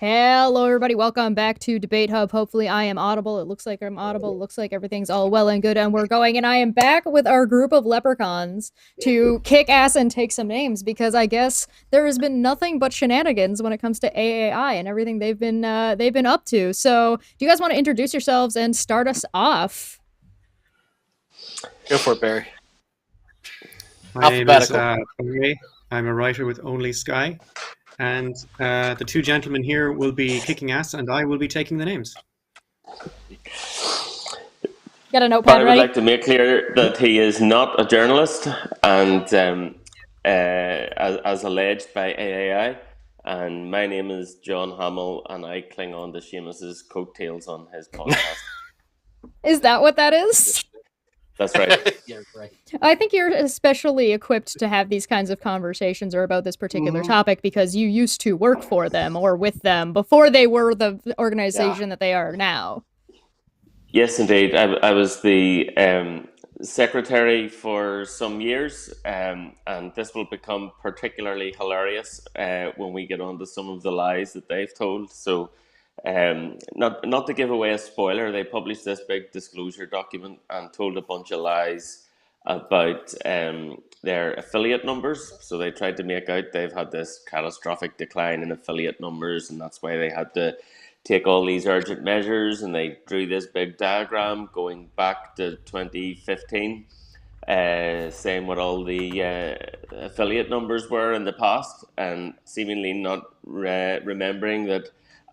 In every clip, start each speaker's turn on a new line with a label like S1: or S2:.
S1: Hello, everybody. Welcome back to Debate Hub. Hopefully, I am audible. It looks like I'm audible. It looks like everything's all well and good, and we're going. And I am back with our group of leprechauns to kick ass and take some names because I guess there has been nothing but shenanigans when it comes to AAI and everything they've been up to. So, do you guys want to introduce yourselves and start us off?
S2: Go for it, Barry.
S3: My name is Barry. I'm a writer with Only Sky. And the two gentlemen here will be kicking ass, and I will be taking the names.
S1: Got a notepad
S4: ready? I would
S1: ready?
S4: like to make clear that he is not a journalist, and as alleged by AAI. And my name is John HAMILL, and I cling on to Seamus's coattails on his podcast.
S1: Is that what that is?
S4: That's right.
S2: Yeah, right.
S1: I think you're especially equipped to have these kinds of conversations or about this particular topic because you used to work for them or with them before they were the organization that they are now.
S4: Yes, indeed. I was the secretary for some years, and this will become particularly hilarious when we get on to some of the lies that they've told. So, not to give away a spoiler, they published this big disclosure document and told a bunch of lies about their affiliate numbers. So they tried to make out they've had this catastrophic decline in affiliate numbers, and that's why they had to take all these urgent measures. And they drew this big diagram going back to 2015, saying what all the affiliate numbers were in the past, and seemingly not remembering that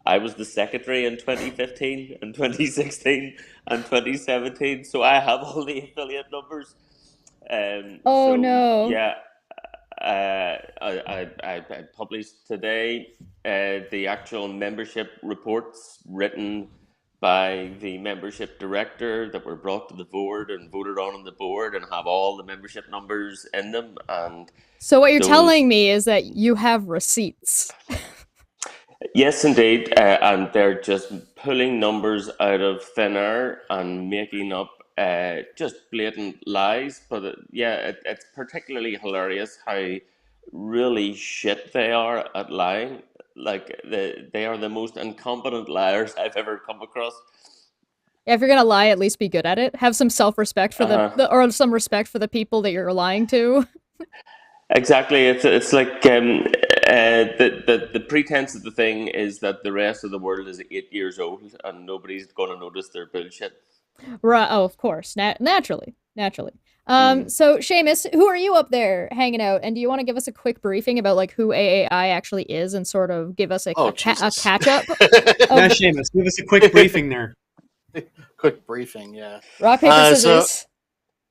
S4: I was the secretary in 2015 and 2016 and 2017, so I have all the affiliate numbers.
S1: No.
S4: Yeah, I published today the actual membership reports written by the membership director that were brought to the board and voted on the board and have all the membership numbers in them. And
S1: so what you're telling me is that you have receipts.
S4: Yes, indeed, and they're just pulling numbers out of thin air and making up just blatant lies. But it's particularly hilarious how really shit they are at lying. Like they are the most incompetent liars I've ever come across.
S1: Yeah, if you're gonna lie, at least be good at it. Have some self-respect for or some respect for the people that you're lying to.
S4: Exactly, it's like the pretense of the thing is that the rest of the world is 8 years old and nobody's going to notice their bullshit.
S1: Right? Oh, of course, naturally. So Seamus, who are you up there hanging out? And do you want to give us a quick briefing about like who AAI actually is and sort of give us a catch up?
S3: Yeah, Seamus, give us a quick briefing there.
S2: Quick briefing, yeah.
S1: Rock, paper, scissors.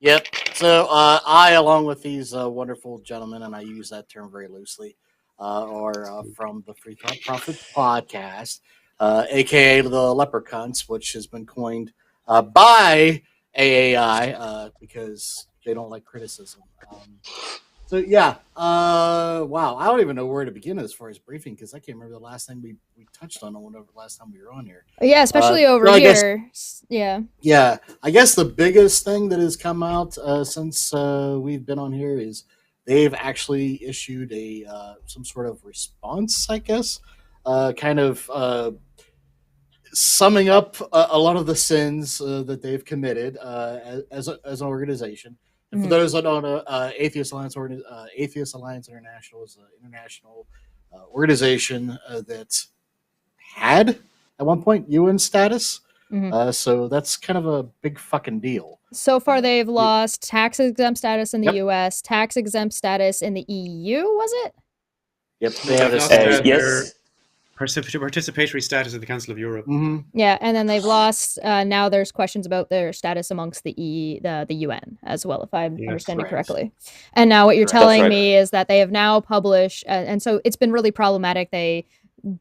S2: Yep. So I, along with these wonderful gentlemen, and I use that term very loosely, are from the Free Thought Profit podcast, aka the Leprechauns, which has been coined by AAI because they don't like criticism. Wow, I don't even know where to begin as far as briefing because I can't remember the last thing we touched on whenever the last time we were on here.
S1: Yeah, especially over here.
S2: Yeah, I guess the biggest thing that has come out since we've been on here is they've actually issued some sort of response, I guess, kind of summing up a lot of the sins that they've committed as an organization. And for those that don't know, Atheist Alliance International is an international organization that had, at one point, UN status. So that's kind of a big fucking deal.
S1: So far, they've lost tax-exempt status in the U.S., tax-exempt status in the EU, was it?
S2: Yep. They have
S4: yes.
S3: Participatory status of the Council of Europe.
S1: Yeah, and then they've lost. Now there's questions about their status amongst the UN as well, if I'm understanding correctly. And now what you're telling me is that they have now published, and so it's been really problematic. They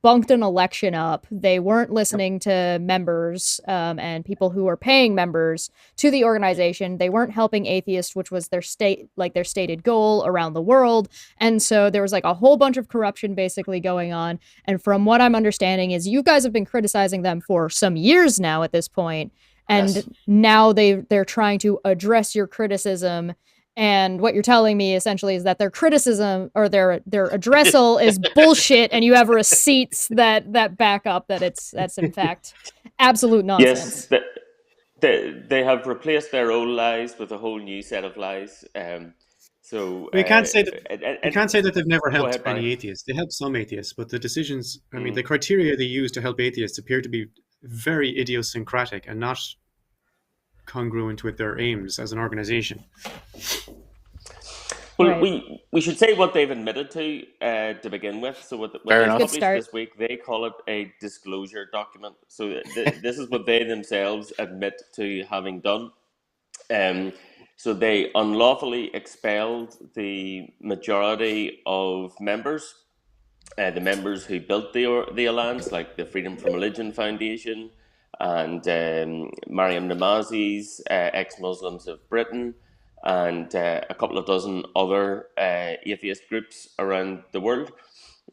S1: bunked an election up. They weren't listening to members and people who were paying members to the organization. They weren't helping atheists, which was their stated goal around the world. And so there was like a whole bunch of corruption basically going on. And from what I'm understanding is you guys have been criticizing them for some years now at this point. And now they're trying to address your criticism And what you're telling me essentially is that their criticism or their addressal is bullshit, and you have receipts that back up that that's in fact absolute nonsense.
S4: Yes, they have replaced their old lies with a whole new set of lies. So
S3: we can't say that they've never
S4: go
S3: helped
S4: ahead, Barry.
S3: any atheists. They help some atheists, but the decisions, I mean, the criteria they use to help atheists appear to be very idiosyncratic and not congruent with their aims as an organization.
S4: Well,
S1: Right.
S4: we should say what they've admitted to begin with. So what they published this week, they call it a disclosure document. So this is what they themselves admit to having done. So they unlawfully expelled the majority of members, the members who built the alliance, like the Freedom from Religion Foundation and Mariam Namazi's Ex-Muslims of Britain, and a couple of dozen other atheist groups around the world.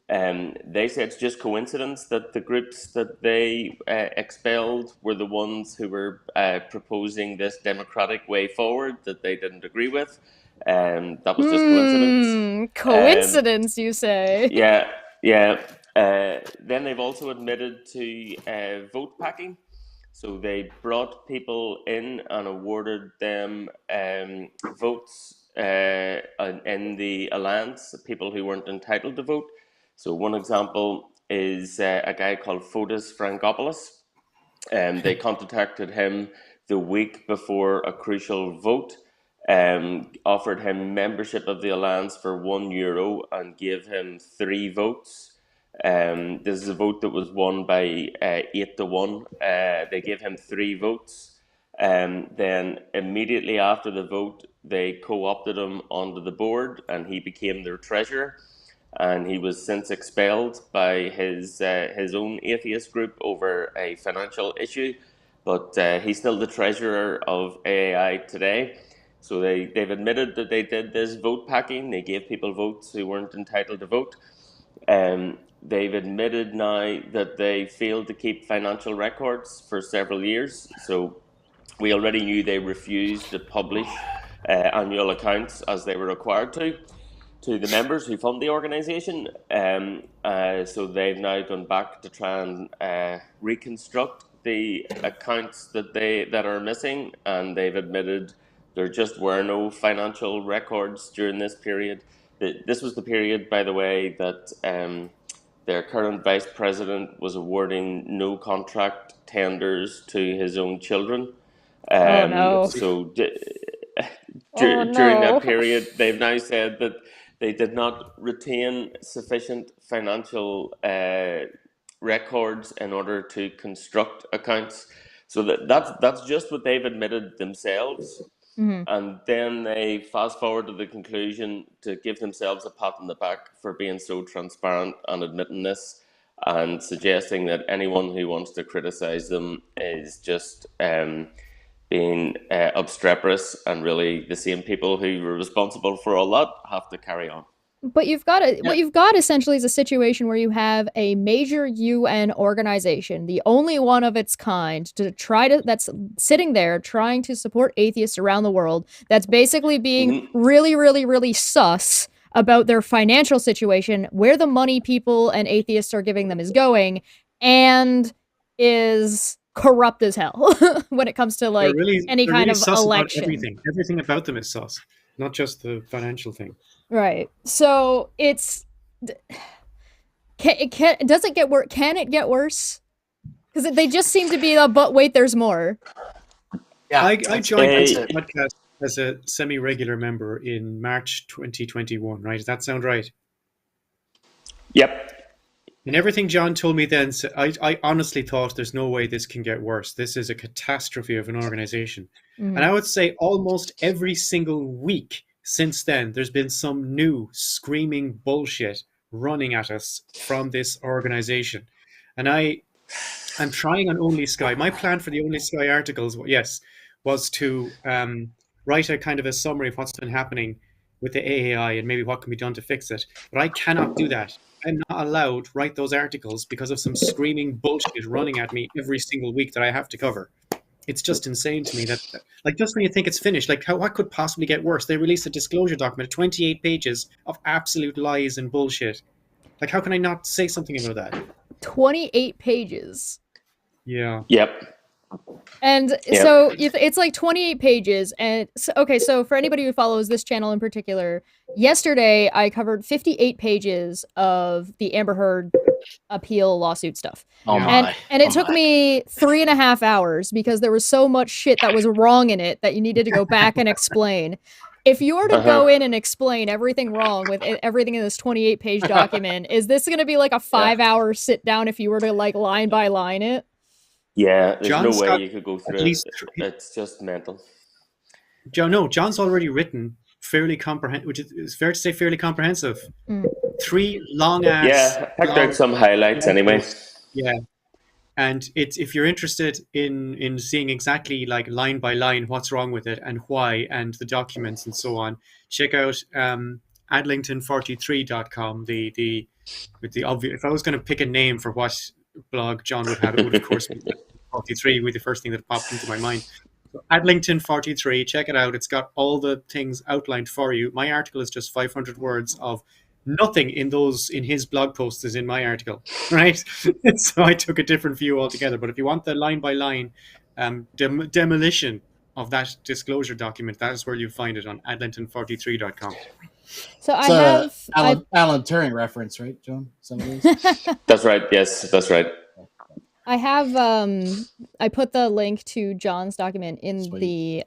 S4: They say it's just coincidence that the groups that they expelled were the ones who were proposing this democratic way forward that they didn't agree with. That was just coincidence.
S1: Coincidence, you say?
S4: Yeah. Then they've also admitted to vote packing. So they brought people in and awarded them votes in the alliance, people who weren't entitled to vote. So one example is a guy called Fotis Frankopoulos. They contacted him the week before a crucial vote, offered him membership of the alliance for €1 and gave him 3 votes. This is a vote that was won by 8-1. They gave him 3 votes. Then immediately after the vote, they co-opted him onto the board and he became their treasurer. And he was since expelled by his own atheist group over a financial issue. But he's still the treasurer of AAI today. So they've admitted that they did this vote packing. They gave people votes who weren't entitled to vote. They've admitted now that they failed to keep financial records for several years. So we already knew they refused to publish annual accounts as they were required to the members who fund the organisation. So they've now gone back to try and reconstruct the accounts that are missing, and they've admitted there just were no financial records during this period. This was the period, by the way, that their current vice president was awarding no contract tenders to his own children.
S1: Oh no!
S4: So during that period, they've now said that they did not retain sufficient financial records in order to construct accounts. So that's just what they've admitted themselves.
S1: Mm-hmm.
S4: And then they fast forward to the conclusion to give themselves a pat on the back for being so transparent and admitting this, and suggesting that anyone who wants to criticize them is just being obstreperous, and really the same people who were responsible for all that have to carry on.
S1: But what you've got essentially is a situation where you have a major UN organization, the only one of its kind, that's sitting there trying to support atheists around the world, that's basically being really, really, really sus about their financial situation, where the money people and atheists are giving them is going, and is corrupt as hell when it comes to any kind of election.
S3: Everything about them is sus, not just the financial thing.
S1: Right. So it's does it get worse? Can it get worse? Because they just seem to be but wait, there's more.
S3: Yeah, I joined this podcast as a semi-regular member in March 2021. Right? Does that sound right?
S4: Yep.
S3: And everything John told me then, I honestly thought there's no way this can get worse. This is a catastrophe of an organization. Mm-hmm. And I would say almost every single week since then, there's been some new screaming bullshit running at us from this organization. And I'm trying on Only Sky. My plan for the Only Sky articles, was to write a kind of a summary of what's been happening with the AAI and maybe what can be done to fix it. But I cannot do that. I'm not allowed to write those articles because of some screaming bullshit running at me every single week that I have to cover. It's just insane to me that, like, just when you think it's finished, like, what could possibly get worse? They released a disclosure document, 28 pages of absolute lies and bullshit. Like, how can I not say something about that?
S1: 28 pages.
S3: Yeah.
S4: Yep.
S1: And
S4: Yep.
S1: so it's like 28 pages. And so, okay, so for anybody who follows this channel in particular, yesterday I covered 58 pages of the Amber Heard appeal lawsuit stuff.
S2: Oh my.
S1: And it took me 3.5 hours because there was so much shit that was wrong in it that you needed to go back and explain. If you were to go in and explain everything wrong with everything in this 28-page document, is this going to be like a 5-hour sit down if you were to like line by line it?
S4: Yeah, there's
S3: John's
S4: no way
S3: got
S4: you could go through
S3: at least
S4: it. It's just mental.
S3: John's already written fairly comprehensive, which is fair to say fairly comprehensive. 3 long ass.
S4: Yeah, I picked out some highlights anyway.
S3: Yeah. And it's, if you're interested in seeing exactly like line by line what's wrong with it and why and the documents and so on, check out adlington43.com. With the obvious, if I was going to pick a name for what blog John would have, it would of course be 43 with the first thing that popped into my mind. So Adlington43, check it out. It's got all the things outlined for you. My article is just 500 words of nothing in his blog post is in my article, right? So I took a different view altogether. But if you want the line by line demolition of that disclosure document, that is where you find it on adlington43.com.
S1: So I have
S2: Alan Turing reference, right, John? Some of those?
S4: That's right. Yes, that's right.
S1: I have I put the link to John's document in the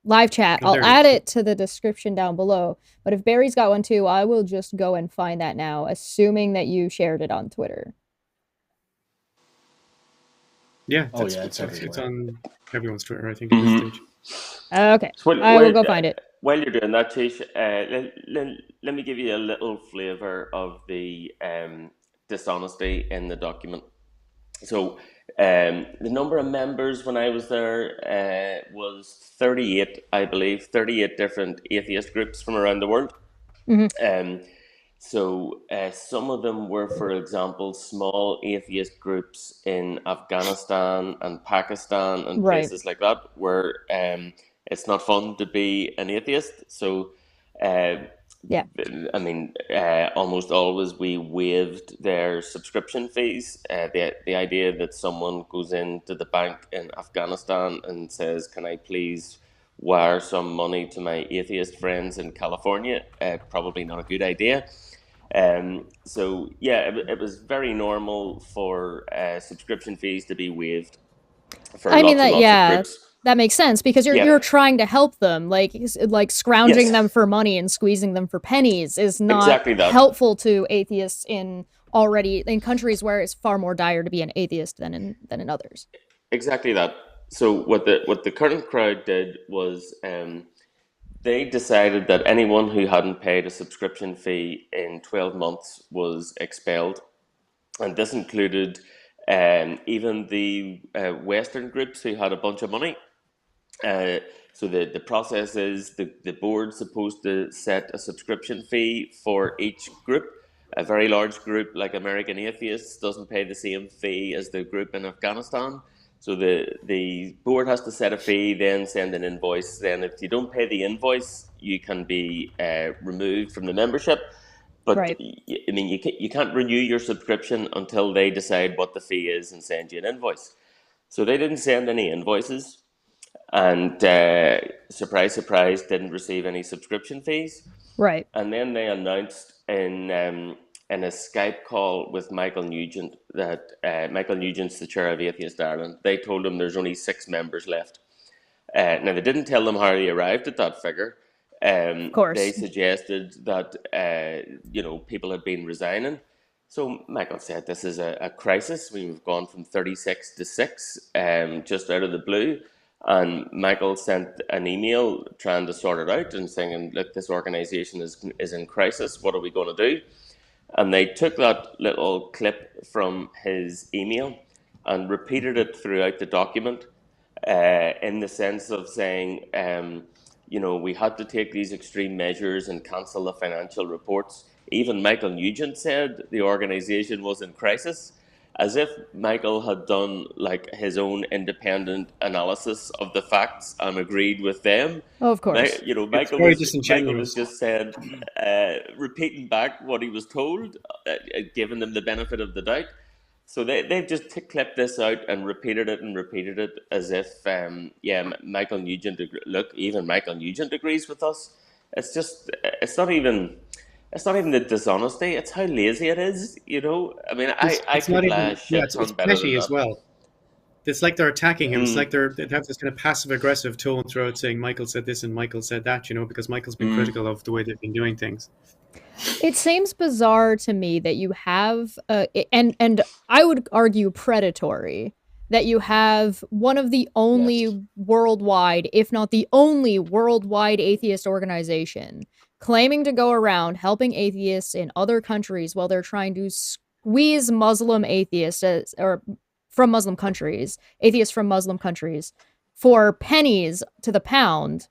S1: live chat. I'll add it to the description down below. But if Barry's got one too, I will just go and find that now, assuming that you shared it on Twitter.
S3: Yeah,
S2: it's
S3: on everyone's Twitter, I think, at this stage.
S1: Okay, so I will go find it.
S4: While you're doing that, Chish, let me give you a little flavour of the dishonesty in the document. So the number of members when I was there was 38, I believe, 38 different atheist groups from around the world. So some of them were, for example, small atheist groups in Afghanistan and Pakistan and places like that, where it's not fun to be an atheist. So, I mean, almost always we waived their subscription fees. The idea that someone goes into the bank in Afghanistan and says, "Can I please wire some money to my atheist friends in California?" Probably not a good idea. So yeah, it was very normal for subscription fees to be waived for lots and lots of groups.
S1: That makes sense because you're trying to help them, like scrounging them for money and squeezing them for pennies is not helpful to atheists in countries where it's far more dire to be an atheist than in others.
S4: Exactly that. So what the current crowd did was they decided that anyone who hadn't paid a subscription fee in 12 months was expelled, and this included even the Western groups who had a bunch of money. So the process is the board's supposed to set a subscription fee for each group. A very large group like American Atheists doesn't pay the same fee as the group in Afghanistan. So the board has to set a fee, then send an invoice. Then if you don't pay the invoice, you can be removed from the membership. But I mean, you can't renew your subscription until they decide what the fee is and send you an invoice. So they didn't send any invoices. And surprise, surprise, didn't receive any subscription fees.
S1: Right.
S4: And then they announced in a Skype call with Michael Nugent that Michael Nugent's the chair of Atheist Ireland. They told him there's only 6 members left. Now, they didn't tell them how they arrived at that figure.
S1: Of course.
S4: They suggested that people had been resigning. So Michael said this is a crisis. We've gone from 36 to 6 just out of the blue. And Michael sent an email trying to sort it out and saying, look, this organization is in crisis. What are we going to do? And they took that little clip from his email and repeated it throughout the document in the sense of saying, we had to take these extreme measures and cancel the financial reports. Even Michael Nugent said the organization was in crisis. as if Michael had done like his own independent analysis of the facts and agreed with them.
S1: Oh, of course.
S3: It's very
S4: Michael was
S3: disingenuous.
S4: just saying, repeating back what he was told, giving them the benefit of the doubt. So they've just clipped this out and repeated it as if, Michael Nugent, look, even Michael Nugent agrees with us. It's just, it's not even the dishonesty, it's how lazy it is, I mean, I could lie a shit ton
S3: it's
S4: better than
S3: petty as
S4: that.
S3: well. It's like they're attacking him. It's like they have this kind of passive-aggressive tone throughout, saying Michael said this and Michael said that, because Michael's been critical of the way they've been doing things.
S1: It seems bizarre to me that you have, and I would argue predatory, that you have one of the only worldwide, if not the only worldwide atheist organization claiming to go around helping atheists in other countries while they're trying to squeeze Muslim atheists, or from Muslim countries, atheists from Muslim countries, for pennies to the pound,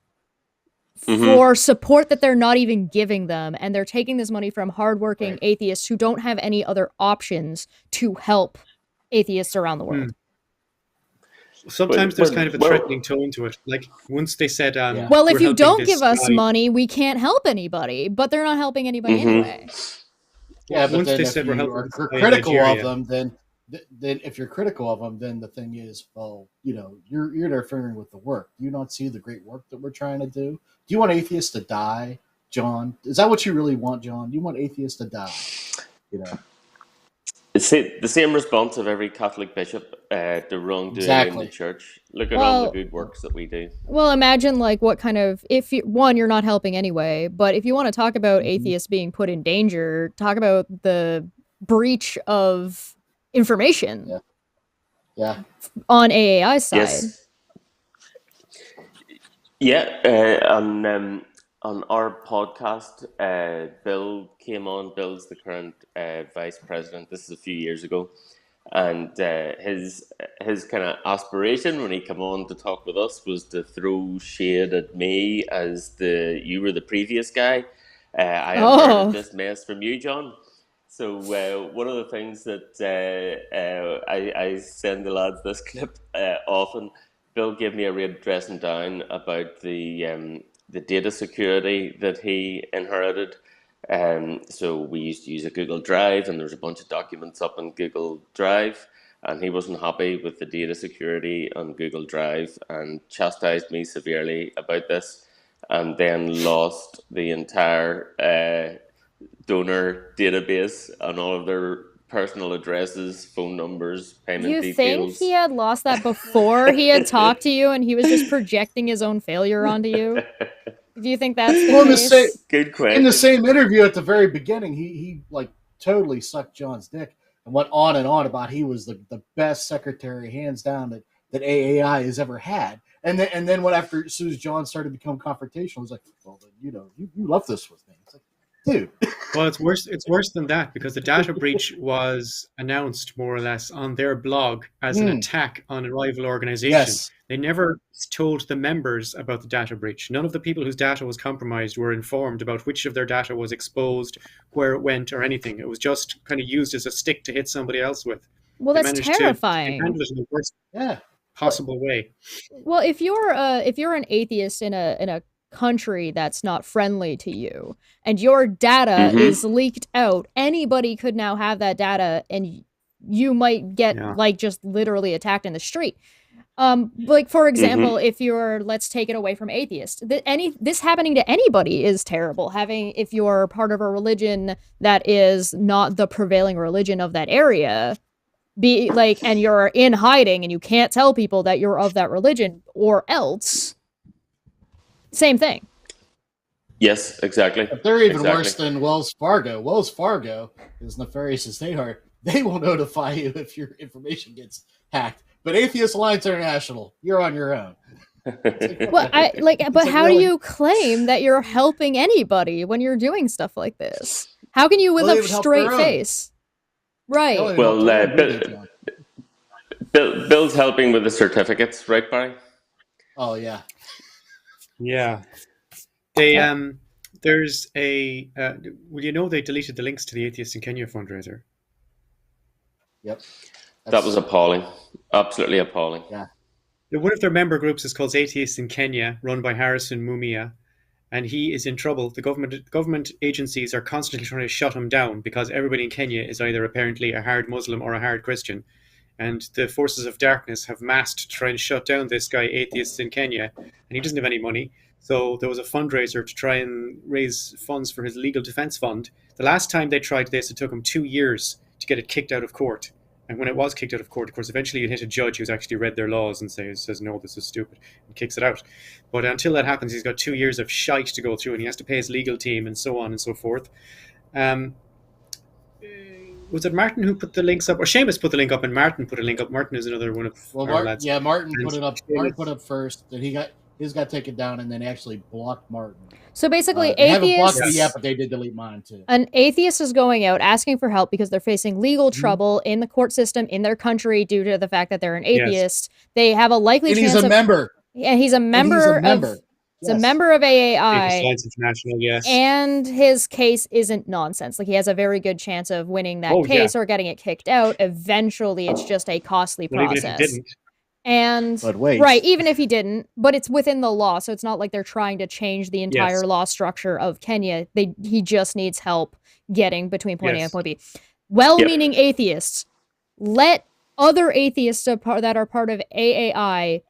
S1: for support that they're not even giving them, and they're taking this money from hardworking atheists who don't have any other options to help atheists around the world.
S3: Sometimes there's kind of a threatening tone to it. Like once they said,
S1: well, if you don't give us money, we can't help anybody, but they're not helping anybody anyway.
S2: Yeah, but
S3: once
S2: then
S3: they
S2: if
S3: said
S2: you
S3: we're
S2: are
S3: helping
S2: critical of them, then if you're critical of them, then the thing is, well, you're interfering with the work. Do you not see the great work that we're trying to do? Do you want atheists to die, John? Is that what you really want, John? Do you want atheists to die?
S4: It's the same response of every Catholic bishop to wrongdoing in the church. Look at all the good works that we do.
S1: Well, imagine like what kind of, you're not helping anyway, but if you want to talk about atheists being put in danger, talk about the breach of information.
S2: Yeah.
S1: On AAI's side.
S4: Yes. Yeah, on our podcast, Bill came on. Bill's the current vice president. This is a few years ago, and his kind of aspiration when he came on to talk with us was to throw shade at me as you were the previous guy. I inherited this mess from you, John. So one of the things that I send the lads this clip often. Bill gave me a real dressing down about the data security that he inherited. So we used to use a Google Drive, and there's a bunch of documents up on Google Drive, and he wasn't happy with the data security on Google Drive and chastised me severely about this, and then lost the entire donor database and all of their personal addresses, phone numbers, payment details.
S1: You think he had lost that before he had talked to you and he was just projecting his own failure onto you? Do you think that's the case?
S4: Good question.
S2: In the same interview at the very beginning, he like totally sucked John's dick and went on and on about he was the best secretary, hands down, that AAI has ever had. And then as soon as John started to become confrontational, it was like, well, you left this with me. It's like, dude.
S3: Well, it's worse than that, because the data breach was announced more or less on their blog as an attack on a rival organization.
S2: Yes.
S3: They never told the members about the data breach. None of the people whose data was compromised were informed about which of their data was exposed, where it went, or anything. It was just kind of used as a stick to hit somebody else with.
S1: Well, that's terrifying.
S3: To handle it in the worst possible way.
S1: Well, if you're an atheist in a country that's not friendly to you and your data is leaked out, anybody could now have that data and you might get like just literally attacked in the street. Like for example, if let's take it away from atheists, this happening to anybody is terrible. If you're part of a religion that is not the prevailing religion of that area, and you're in hiding and you can't tell people that you're of that religion, or else same thing.
S4: Yes, exactly.
S2: But they're even worse than Wells Fargo. Wells Fargo, as nefarious as they are, they will notify you if your information gets hacked. But Atheist Alliance International, you're on your own.
S1: But how do you claim that you're helping anybody when you're doing stuff like this? How can you with a straight face? Right.
S4: Well, Bill's helping with the certificates, right, Barry?
S2: Oh yeah.
S3: Yeah. They there's a they deleted the links to the Atheist in Kenya fundraiser.
S2: Yep.
S4: That was appalling. Absolutely appalling.
S2: Yeah.
S3: One of their member groups is called Atheists in Kenya, run by Harrison Mumia, and he is in trouble. The government agencies are constantly trying to shut him down because everybody in Kenya is either apparently a hard Muslim or a hard Christian. And the forces of darkness have massed to try and shut down this guy, Atheists in Kenya, and he doesn't have any money. So there was a fundraiser to try and raise funds for his legal defense fund. The last time they tried this, it took him 2 years to get it kicked out of court. And when it was kicked out of court, of course, eventually you hit a judge who's actually read their laws and says, no, this is stupid, and kicks it out. But until that happens, he's got 2 years of shite to go through, and he has to pay his legal team and so on and so forth. Was it Martin who put the links up? Or Seamus put the link up, and Martin put a link up. Martin is another one of our lads.
S2: Yeah, Martin put it up. Martin put up first, and his got taken down, and then actually blocked Martin.
S1: So basically,
S2: they haven't blocked
S1: atheists.
S2: me yet, but they did delete mine too.
S1: An atheist is going out asking for help because they're facing legal trouble in the court system in their country due to the fact that they're an atheist. Yes. They have a likely chance.
S2: He's a member.
S1: And he's a member. He's a member of AAI.
S3: Atheist Alliance International, yes.
S1: And his case isn't nonsense. Like, he has a very good chance of winning that case or getting it kicked out. Eventually, it's just a costly process.
S3: Even if he didn't.
S1: And right, even if he didn't, but it's within the law, so it's not like they're trying to change the entire law structure of Kenya. He just needs help getting between point A and point B. Well-meaning atheists, let other atheists that are part of AAI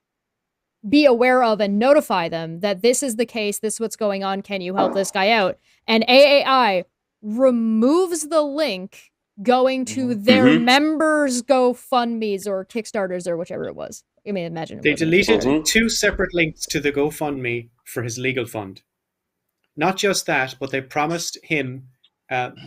S1: be aware of and notify them that this is the case, this is what's going on, can you help this guy out? And AAI removes the link going to their members' GoFundMes or Kickstarters or whichever it was. I mean, imagine
S3: they deleted 2 separate links to the GoFundMe for his legal fund. Not just that, but they promised him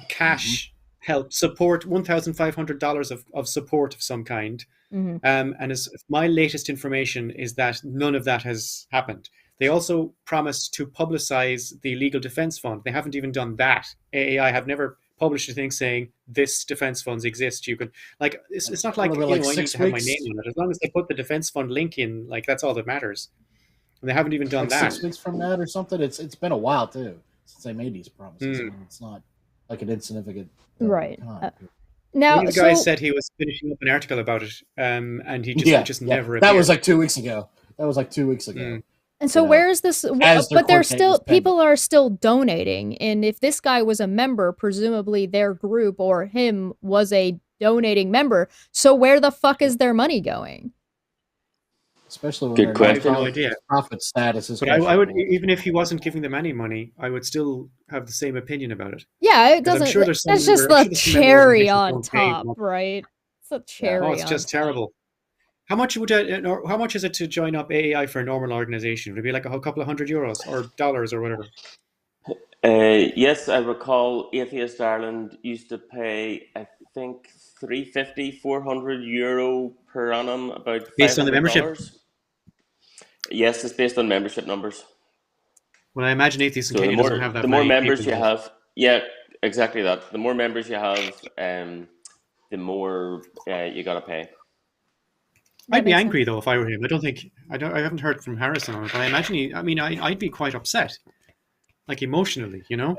S3: cash help, support, $1,500 of support of some kind. And my latest information is that none of that has happened. They also promised to publicize the legal defense fund. They haven't even done that. AAI have never published a thing saying this defense funds exist. You can it's not like, I need to have my name on it. As long as they put the defense fund link in, that's all that matters. And they haven't even done that.
S2: 6 weeks from that or something. It's been a while too since they made these promises. I mean, it's not like an insignificant time.
S1: Now,
S3: one of the guys said he was finishing up an article about it, and he just never appeared.
S2: That was like 2 weeks ago.
S1: And so where is this? But they're still, people are still donating. And if this guy was a member, presumably their group or him was a donating member. So where the fuck is their money going?
S2: Especially when
S4: good question.
S3: No idea.
S2: Profit status is.
S3: But I would, even if he wasn't giving them any money, I would still have the same opinion about it.
S1: Yeah, it doesn't.
S3: I'm sure
S1: that's just the cherry on top, right? It's a cherry.
S3: Oh, it's just terrible. How much is it to join up AAI for a normal organization? Would it be like a couple of €100 or dollars or whatever?
S4: Yes, I recall Atheist Ireland used to pay, I think, €350-400 per annum, about
S3: based on the membership.
S4: Yes, it's based on membership numbers.
S3: Well, I imagine Atheists in Kenya doesn't have that.
S4: The more members you have, exactly that. The more members you have, the more you got to pay.
S3: I'd be angry though if I were him. I haven't heard from Harrison on it, but I imagine I'd be quite upset, like emotionally, you know.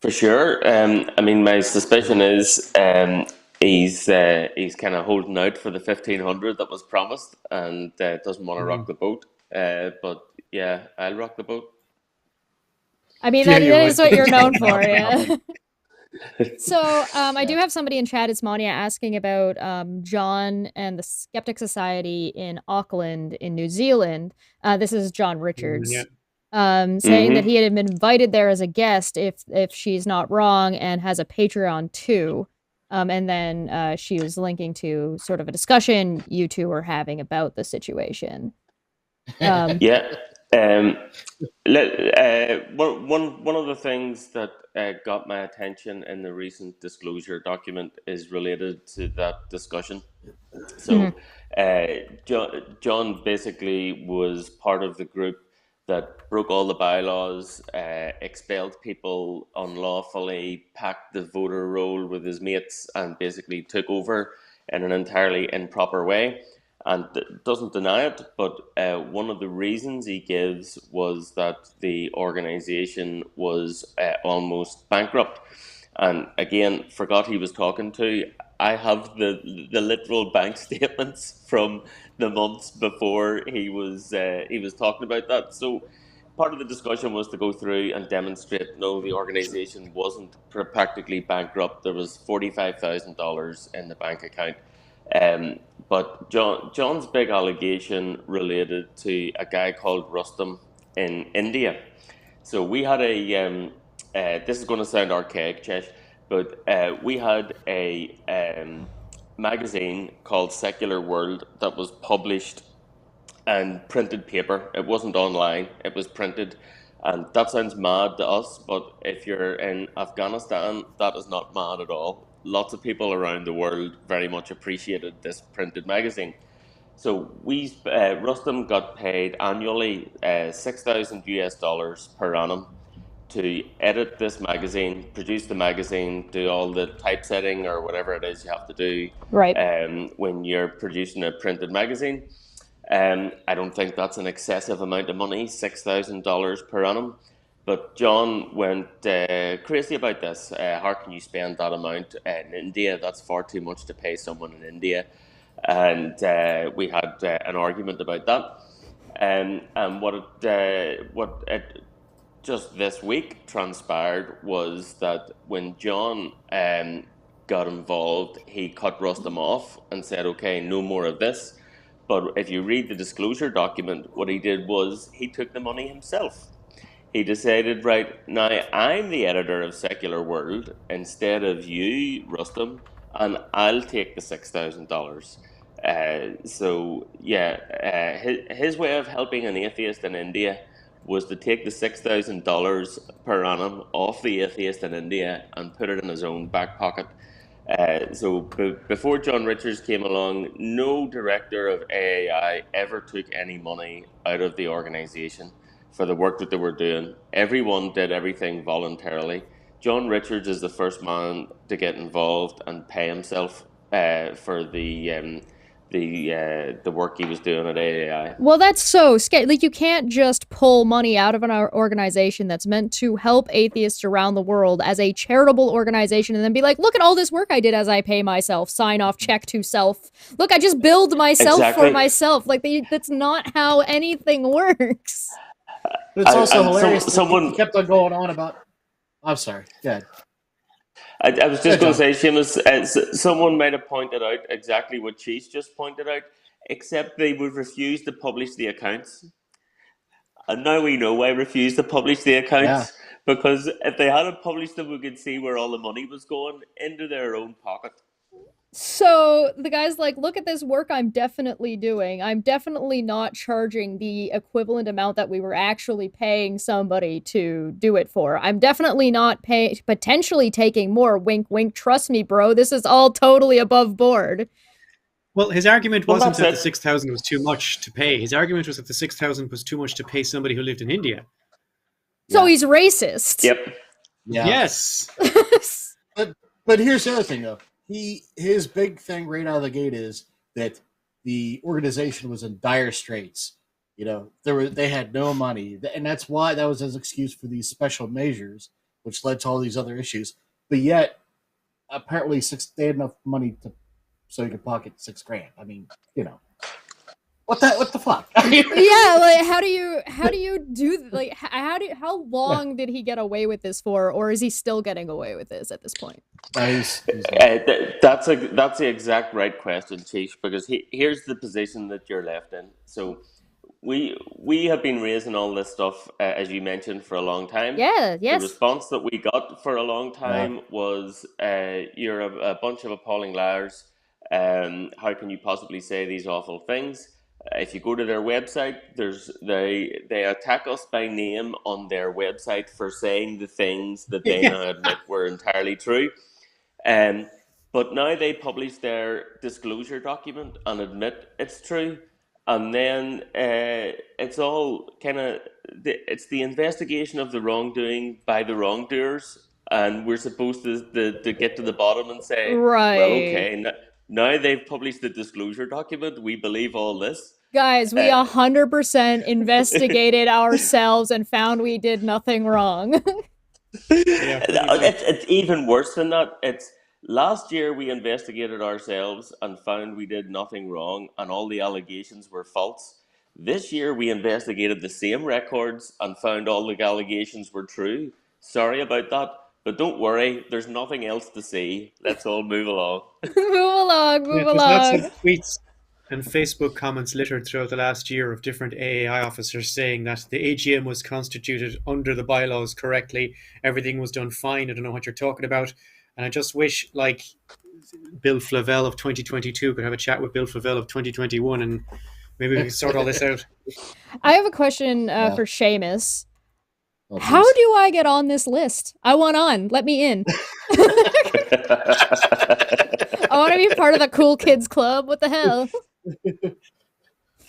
S4: For sure. My suspicion is he's kind of holding out for the 1,500 that was promised, and doesn't want to rock the boat. But yeah, I'll rock the boat.
S1: I mean, that is what you're known for, yeah. So I do have somebody in chat, it's Monia, asking about John and the Skeptic Society in Auckland in New Zealand. This is John Richards. Saying that he had been invited there as a guest if she's not wrong, and has a Patreon too. And then she was linking to sort of a discussion you two were having about the situation.
S4: One of the things that got my attention in the recent disclosure document is related to that discussion. So John basically was part of the group that broke all the bylaws, expelled people unlawfully, packed the voter roll with his mates, and basically took over in an entirely improper way. And doesn't deny it, but one of the reasons he gives was that the organization was almost bankrupt. And again, forgot he was talking to. I have the literal bank statements from the months before he was talking about that. So part of the discussion was to go through and demonstrate no, the organization wasn't practically bankrupt. There was $45,000 in the bank account. But John's big allegation related to a guy called Rustam in India. So we had this is going to sound archaic, Chesh, but we had a magazine called Secular World that was published and printed paper. It wasn't online, it was printed. And that sounds mad to us, but if you're in Afghanistan, that is not mad at all. Lots of people around the world very much appreciated this printed magazine. So Rustam got paid annually $6,000 per annum to edit this magazine, produce the magazine, do all the typesetting or whatever it is you have to do when you're producing a printed magazine. I don't think that's an excessive amount of money, $6,000 per annum. But John went crazy about this. How can you spend that amount in India? That's far too much to pay someone in India. And we had an argument about that. And what it just this week transpired was that when John got involved, he cut Rustam off and said, okay, no more of this. But if you read the disclosure document, what he did was he took the money himself. He decided, right, now I'm the editor of Secular World instead of you, Rustam, and I'll take the $6,000. His way of helping an atheist in India was to take the $6,000 per annum off the atheist in India and put it in his own back pocket. Before John Richards came along, no director of AAI ever took any money out of the organization for the work that they were doing. Everyone did everything voluntarily. John Richards is the first man to get involved and pay himself for the work he was doing at AAI.
S1: Well, that's so scary. Like, you can't just pull money out of an organization that's meant to help atheists around the world as a charitable organization and then be like, look at all this work I did as I pay myself, sign off, check to self. Look, I just billed myself for myself. Like, that's not how anything works.
S2: But it's also hilarious. Someone kept on going on about. I'm sorry. Go ahead.
S4: I was just going to say, Seamus, someone might have pointed out exactly what Cheese just pointed out, except they would refuse to publish the accounts. And now we know why they refused to publish the accounts, because if they hadn't published them, we could see where all the money was going, into their own pocket.
S1: So the guy's like, look at this work I'm definitely doing. I'm definitely not charging the equivalent amount that we were actually paying somebody to do it for. I'm definitely not potentially taking more. Wink, wink. Trust me, bro. This is all totally above board.
S3: Well, his argument wasn't that the 6,000 was too much to pay. His argument was that the 6,000 was too much to pay somebody who lived in India.
S1: So he's racist.
S4: Yep.
S2: Yeah.
S3: Yes.
S2: But here's the other thing, though. His big thing right out of the gate is that the organization was in dire straits. You know, they had no money, and that's why that was his excuse for these special measures, which led to all these other issues. But yet, apparently, they had enough money so he could pocket $6,000. I mean, you know, what the fuck?
S1: Yeah, like how do you do like how long did he get away with this for, or is he still getting away with this at this point?
S4: That's the exact right question, Chief, because here's the position that you're left in. So we have been raising all this stuff, as you mentioned, for a long time.
S1: Yeah, yes.
S4: The response that we got for a long time was, you're a bunch of appalling liars. How can you possibly say these awful things? If you go to their website, they attack us by name on their website for saying the things that they now admit were entirely true. But now they publish their disclosure document and admit it's true. And then it's all kind of, it's the investigation of the wrongdoing by the wrongdoers. And we're supposed to get to the bottom and say,
S1: right,
S4: well, okay, now they've published the disclosure document, we believe all this.
S1: Guys, we 100% investigated ourselves and found we did nothing wrong.
S4: It's even worse than that. It's Last year, we investigated ourselves and found we did nothing wrong and all the allegations were false. This year, we investigated the same records and found all the allegations were true. Sorry about that, but don't worry, there's nothing else to see. Let's all move along.
S1: Move along, move
S3: There's lots
S1: along.
S3: of tweets and Facebook comments littered throughout the last year of different AAI officers saying that the AGM was constituted under the bylaws correctly. Everything was done fine. I don't know what you're talking about. And I just wish, like, Bill Flavelle of 2022 could have a chat with Bill Flavelle of 2021 and maybe we can sort all this out.
S1: I have a question for Seamus.
S2: Oh,
S1: how do I get on this list? I want on. Let me in. I want to be part of the cool kids club. What the hell?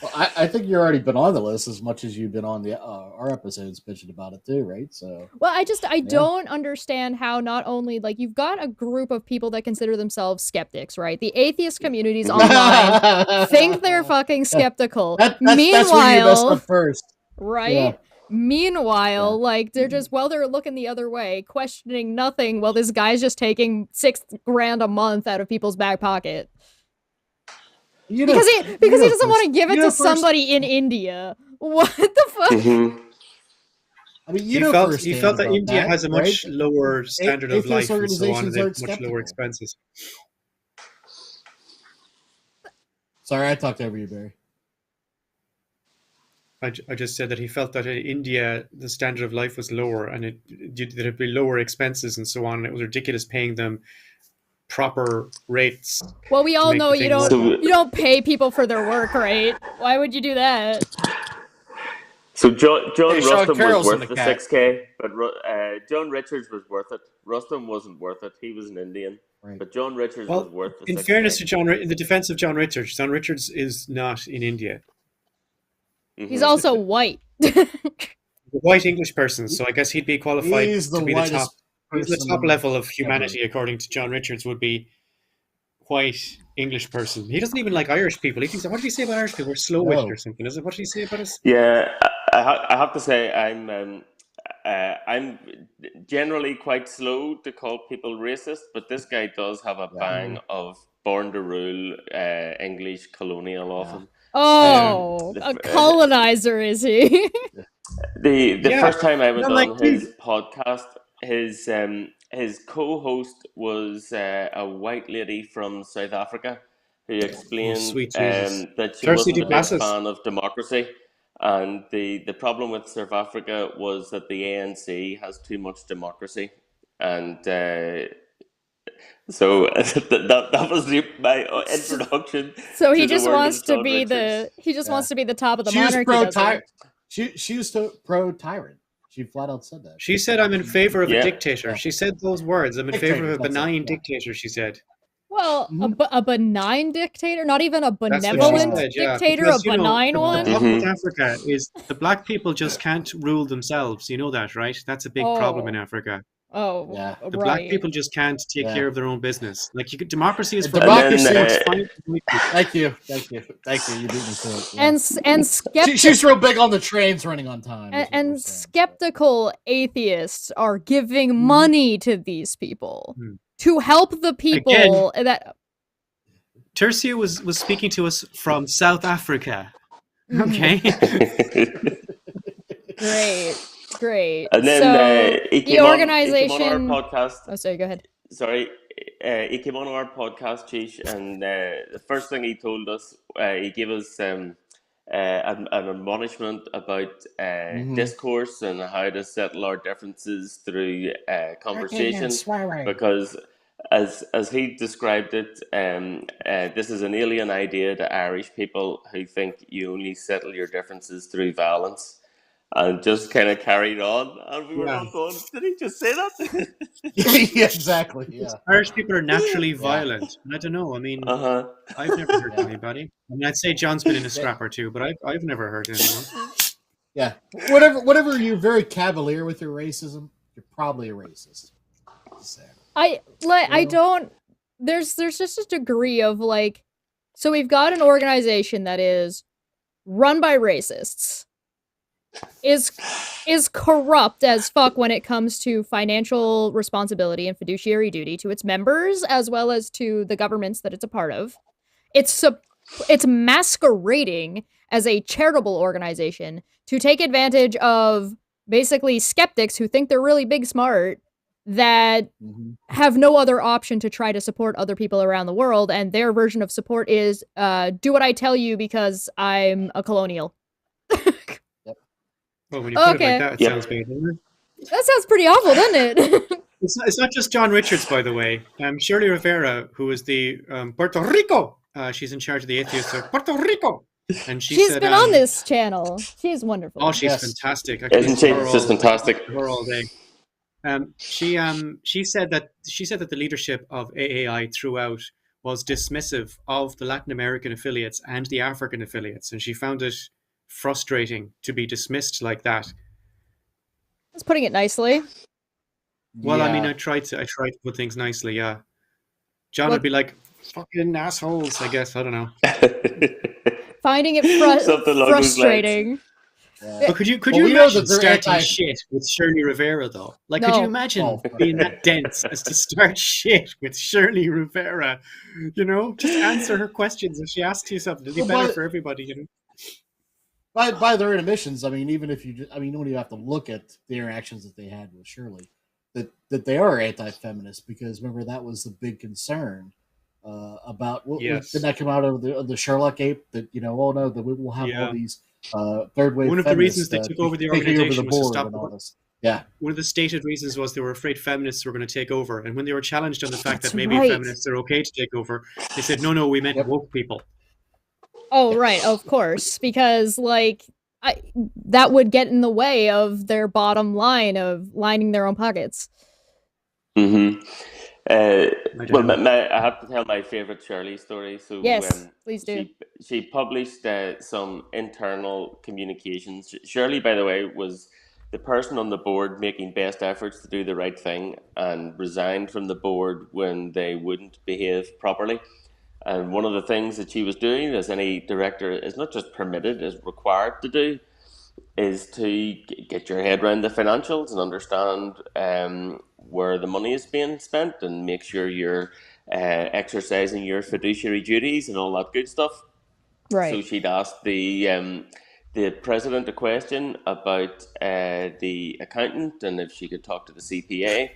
S2: Well, I think you've already been on the list as much as you've been on the our episodes bitching about it too, right? So
S1: well, I don't understand how not only like you've got a group of people that consider themselves skeptics, right? The atheist communities online think they're fucking skeptical. Meanwhile,
S2: that's where you messed up first,
S1: right?
S2: Yeah.
S1: Meanwhile, like they're just they're looking the other way, questioning nothing while this guy's just taking $6,000 a month out of people's back pocket. Because he doesn't want to give it to somebody in India. What the fuck?
S4: Mm-hmm.
S2: I mean,
S3: he felt that India has a much lower standard of life and so on, and they have much lower expenses.
S2: Sorry, I talked over you, Barry.
S3: I just said that he felt that in India the standard of life was lower and there'd be lower expenses and so on, and it was ridiculous paying them proper rates.
S1: Well, we all know you don't pay people for their work, right? Why would you do that?
S4: So John Rustum was worth the
S2: cat.
S4: 6K, but John Richards was worth it. Rustum wasn't worth it. He was an Indian. Right. But John Richards was worth the 6K.
S3: In fairness to in the defense of John Richards is not in India.
S1: Mm-hmm. He's also white.
S3: A white English person, so I guess he'd be qualified to be the top. He's the top level of humanity, according to John Richards, would be white English person. He doesn't even like Irish people. He thinks, what did he say about Irish people? We're slow-witted or something. Is it? What did he say about us?
S4: Yeah, I have to say I'm generally quite slow to call people racist, but this guy does have a bang of born to rule English colonial often.
S1: Oh, a colonizer is he?
S4: The first time I was on his podcast, his co-host was a white lady from South Africa who explained that she wasn't a big fan of democracy, and the problem with South Africa was that the ANC has too much democracy, and so that was my introduction.
S1: So he just wants to be wants to be the top of the monarchy.
S2: She was pro-tyrant. She flat out said that.
S3: She said, "I'm in favor of a dictator." Yeah. She said those words. "I'm in favor of a benign dictator." She said.
S1: Well, a benign dictator, not even a benevolent dictator, because, a benign one.
S3: The problem with Africa is the black people just can't rule themselves. You know that, right? That's a big problem in Africa.
S1: Oh, yeah.
S3: The black people just can't take care of their own business. Like democracy is for
S2: democracy. Thank you. You beat me to it.
S1: Yeah. And
S2: she's real big on the trains running on time.
S1: And skeptical atheists are giving money to these people to help the people that.
S3: Tercia was speaking to us from South Africa. Okay.
S1: Great.
S4: And then
S1: the organization.
S4: He came on our podcast.
S1: Oh, sorry. Go ahead.
S4: Sorry, he came on our podcast, Chish, and the first thing he told us, he gave us an admonishment about discourse and how to settle our differences through conversation. Because, as he described it, this is an alien idea to Irish people who think you only settle your differences through violence. And just kind of carried on, and we were all going, did he just say that?
S2: Yeah, exactly. Yeah.
S3: Irish people are naturally violent. I don't know. I mean, I've never hurt anybody. I mean, I'd say John's been in a scrap or two, but I've never hurt anyone.
S2: Yeah. Whatever you're very cavalier with your racism, you're probably a racist.
S1: I don't. There's just a degree of like, so we've got an organization that is run by racists. is corrupt as fuck when it comes to financial responsibility and fiduciary duty to its members as well as to the governments that it's a part of. It's masquerading as a charitable organization to take advantage of basically skeptics who think they're really big smart that have no other option to try to support other people around the world, and their version of support is do what I tell you because I'm a colonial.
S3: Well, when you put it like that, it sounds bad, doesn't it?
S1: That sounds pretty awful, doesn't it?
S3: It's not just John Richards, by the way. Shirley Rivera, who is the Puerto Rico, she's in charge of the Atheists of Puerto Rico. And
S1: she's been on this channel. She's wonderful.
S3: Oh, she's fantastic.
S4: Isn't she? Just fantastic.
S3: Her all day. She said that the leadership of AAI throughout was dismissive of the Latin American affiliates and the African affiliates, and she found it frustrating to be dismissed like that.
S1: That's putting it nicely.
S3: Well, I mean, I tried to put things nicely. Yeah, John would be like, "Fucking assholes," I guess. I don't know.
S1: Finding it frustrating.
S3: But could you imagine starting shit with Shirley Rivera though? Like, could you imagine being that dense as to start shit with Shirley Rivera? You know, just answer her questions if she asks you something. It'd be better for everybody. You know.
S2: By their admissions, I mean, even if you don't even have to look at the interactions that they had with Shirley, that they are anti-feminist, because remember that was the big concern about did that come out of the Sherlock ape that that we will have all these third wave.
S3: One of the reasons they took over the organization was to stop
S2: all this. Yeah,
S3: one of the stated reasons was they were afraid feminists were going to take over, and when they were challenged on the fact that maybe feminists are okay to take over, they said no, we meant woke people.
S1: Oh, right, of course, because that would get in the way of their bottom line of lining their own pockets.
S4: Mm-hmm. I have to tell my favorite Shirley story. So
S1: yes, please do.
S4: She published some internal communications. Shirley, by the way, was the person on the board making best efforts to do the right thing and resigned from the board when they wouldn't behave properly. And one of the things that she was doing, as any director is not just permitted, is required to do, is to get your head around the financials and understand where the money is being spent and make sure you're exercising your fiduciary duties and all that good stuff.
S1: Right.
S4: So she'd asked the president a question about the accountant and if she could talk to the CPA,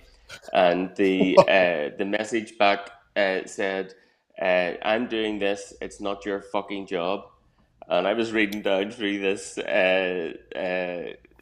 S4: and the message back said, I'm doing this, it's not your fucking job. And I was reading down through this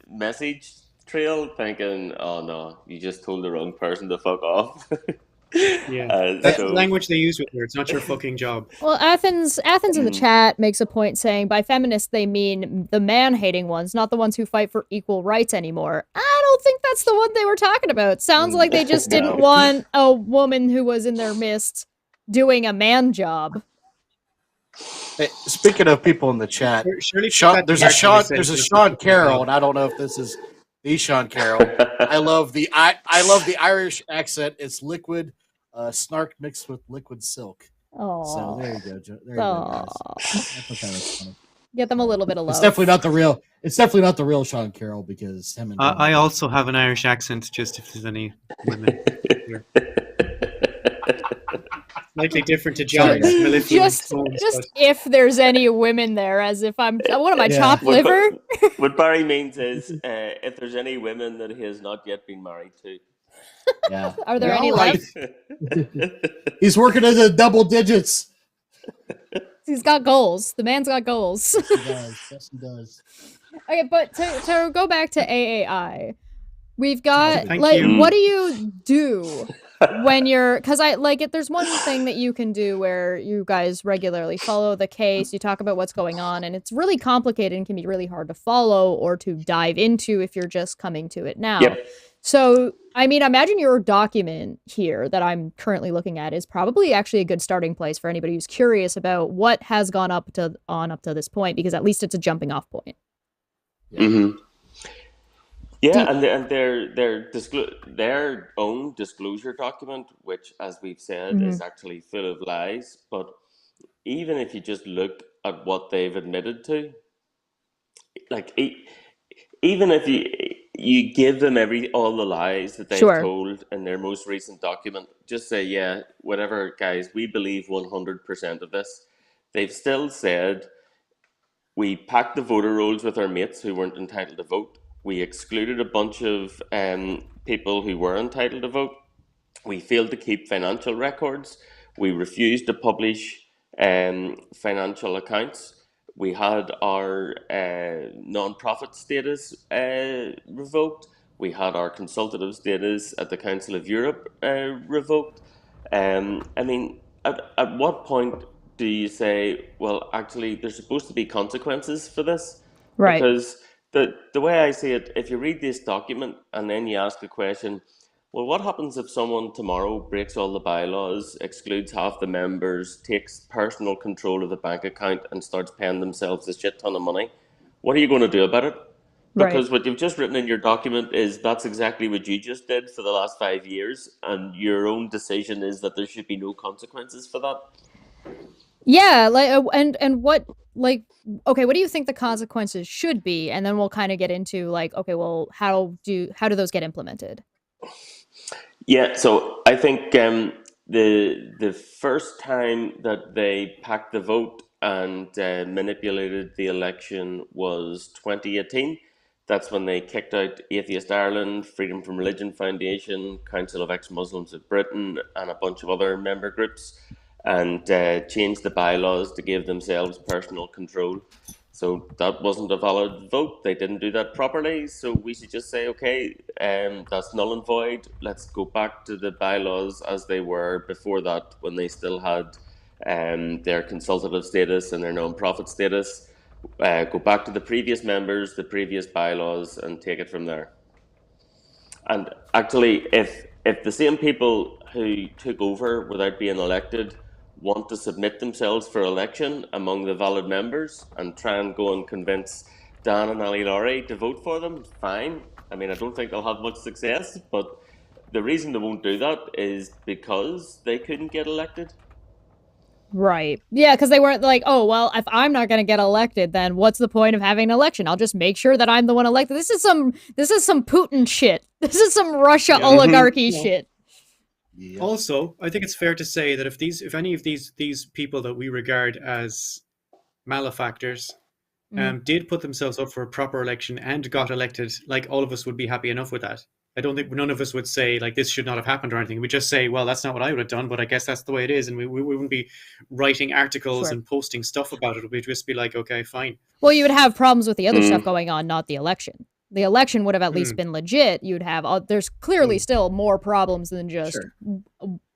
S4: message trail thinking, oh no, you just told the wrong person to fuck off.
S3: That's the language they use with her. It's not your fucking job.
S1: Well, Athens in the chat makes a point saying by feminists they mean the man-hating ones, not the ones who fight for equal rights anymore. I don't think that's the one they were talking about. Sounds like they just didn't want a woman who was in their midst doing a man job.
S2: Hey, speaking of people in the chat, there's a Sean Carroll, and I don't know if this is the Sean Carroll. I love the Irish accent. It's liquid snark mixed with liquid silk.
S1: Oh,
S2: so there you go. There you go, guys. I thought that was funny.
S1: Get them a little bit of love.
S2: It's definitely not the real Sean Carroll, because him and
S3: I also have an Irish accent. Just if there's any women here. Slightly different to John's.
S1: Just if there's any women there, as if I'm what am I, chopped liver?
S4: What Barry means is if there's any women that he has not yet been married to.
S2: Yeah.
S1: Are there any left?
S2: He's working in the double digits.
S1: He's got goals. The man's got goals.
S2: Yes, he does. Yes, he does.
S1: Okay, but to go back to AAI, we've got what do you do when you're, because there's one thing that you can do where you guys regularly follow the case, you talk about what's going on, and it's really complicated and can be really hard to follow or to dive into if you're just coming to it now.
S4: Yep.
S1: So, I mean, imagine your document here that I'm currently looking at is probably actually a good starting place for anybody who's curious about what has gone up to this point, because at least it's a jumping off point.
S2: Yeah.
S4: Mm-hmm. Yeah, and their own disclosure document, which, as we've said, is actually full of lies. But even if you just look at what they've admitted to, even if you give them all the lies that they've
S1: Sure.
S4: told in their most recent document, just say, yeah, whatever, guys, we believe 100% of this. They've still said, we packed the voter rolls with our mates who weren't entitled to vote. We excluded a bunch of people who were entitled to vote. We failed to keep financial records. We refused to publish financial accounts. We had our non-profit status revoked. We had our consultative status at the Council of Europe revoked. I mean, at what point do you say, well, actually, there's supposed to be consequences for this?
S1: Right.
S4: Because the way I see it, if you read this document and then you ask the question, well, what happens if someone tomorrow breaks all the bylaws, excludes half the members, takes personal control of the bank account and starts paying themselves a shit ton of money? What are you going to do about it? Because what you've just written in your document is that's exactly what you just did for the last 5 years, and your own decision is that there should be no consequences for that.
S1: Yeah, like, and what, like, okay, what do you think the consequences should be? And then we'll kind of get into like, okay, well, how do those get implemented?
S4: Yeah, so I think the first time that they packed the vote and manipulated the election was 2018. That's when they kicked out Atheist Ireland, Freedom from Religion Foundation, Council of Ex-Muslims of Britain, and a bunch of other member groups, and changed the bylaws to give themselves personal control. So that wasn't a valid vote. They didn't do that properly. So we should just say, okay, that's null and void. Let's go back to the bylaws as they were before that, when they still had their consultative status and their non-profit status. Go back to the previous members, the previous bylaws, and take it from there. And actually, if the same people who took over without being elected want to submit themselves for election among the valid members and try and go and convince Dan and Ali Laurie to vote for them, fine. I mean, I don't think they'll have much success, but the reason they won't do that is because they couldn't get elected.
S1: Right. Yeah, because they weren't like, oh, well, if I'm not going to get elected, then what's the point of having an election? I'll just make sure that I'm the one elected. This is some Putin shit. This is some Russia oligarchy shit.
S2: Yeah.
S3: Also, I think it's fair to say that if any of these people that we regard as malefactors did put themselves up for a proper election and got elected, like, all of us would be happy enough with that. I don't think none of us would say like this should not have happened or anything. We just say, well, that's not what I would have done, but I guess that's the way it is, and we wouldn't be writing articles and posting stuff about it. We'd just be like, okay, fine.
S1: Well, you would have problems with the other stuff going on, not the election. The election would have at least been legit. You'd have there's clearly still more problems than just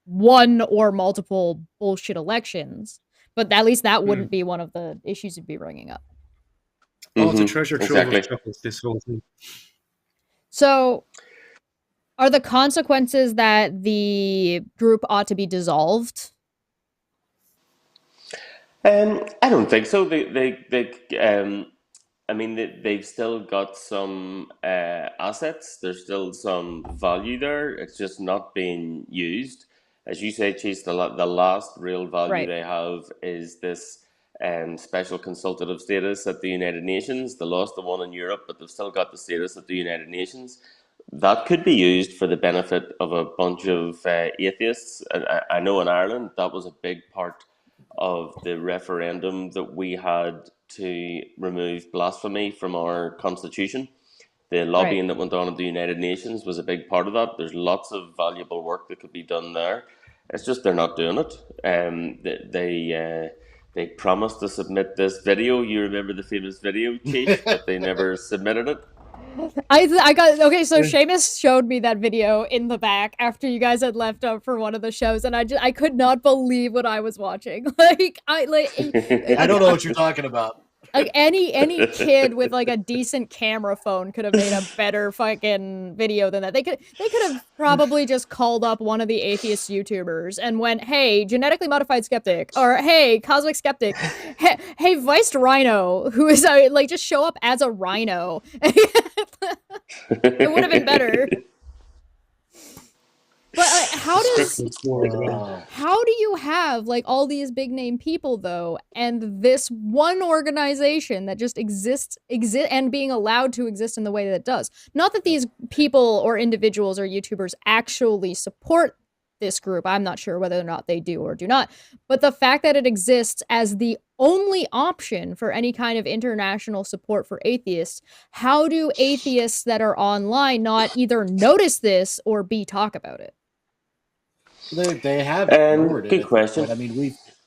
S1: one or multiple bullshit elections, but at least that wouldn't be one of the issues you'd be bringing up.
S3: Oh, it's a treasure trove of chuckles, this whole thing.
S1: So, are the consequences that the group ought to be dissolved?
S4: I don't think so. I mean, they've still got some assets. There's still some value there. It's just not being used. As you say, Chase, the last real value they have is this special consultative status at the United Nations. They lost the one in Europe, but they've still got the status at the United Nations. That could be used for the benefit of a bunch of atheists. I know in Ireland that was a big part of the referendum that we had to remove blasphemy from our constitution. The lobbying that went on at the United Nations was a big part of that. There's lots of valuable work that could be done there. It's just they're not doing it. They promised to submit this video. You remember the famous video, Chief, but they never submitted it.
S1: I got okay. So Seamus showed me that video in the back after you guys had left up for one of the shows, and I could not believe what I was watching. I
S2: don't know what you're talking about.
S1: Like any kid with like a decent camera phone could have made a better fucking video than that. They could have probably just called up one of the atheist YouTubers and went, "Hey, genetically modified skeptic," or "Hey, cosmic skeptic," "Hey, Viced Rhino," who is like just show up as a rhino. It would have been better. But how do you have like all these big name people though, and this one organization that just exists and being allowed to exist in the way that it does? Not that these people or individuals or YouTubers actually support this group. I'm not sure whether or not they do or do not. But the fact that it exists as the only option for any kind of international support for atheists, how do atheists that are online not either notice this or B, talk about it?
S2: They have ignored it.
S4: Good question.
S2: I mean,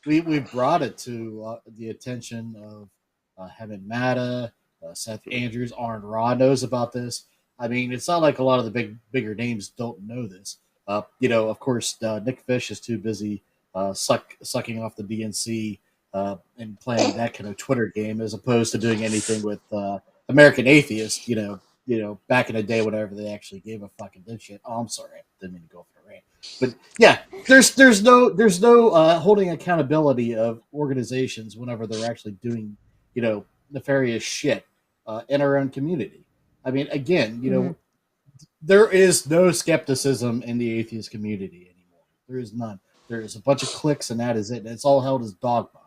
S2: we've brought it to the attention of HAMILL, Seth Andrews, Aaron Ra knows about this. I mean, it's not like a lot of the bigger names don't know this. Of course, Nick Fish is too busy sucking off the DNC and playing that kind of Twitter game as opposed to doing anything with American Atheists. Back in the day, whenever they actually gave a fucking shit. Oh, I'm sorry, I didn't mean to go for the rant. But yeah, there's no holding accountability of organizations whenever they're actually doing nefarious shit in our own community. I mean, again, there is no skepticism in the atheist community anymore. There is none. There is a bunch of cliques, and that is it. And it's all held as dogma.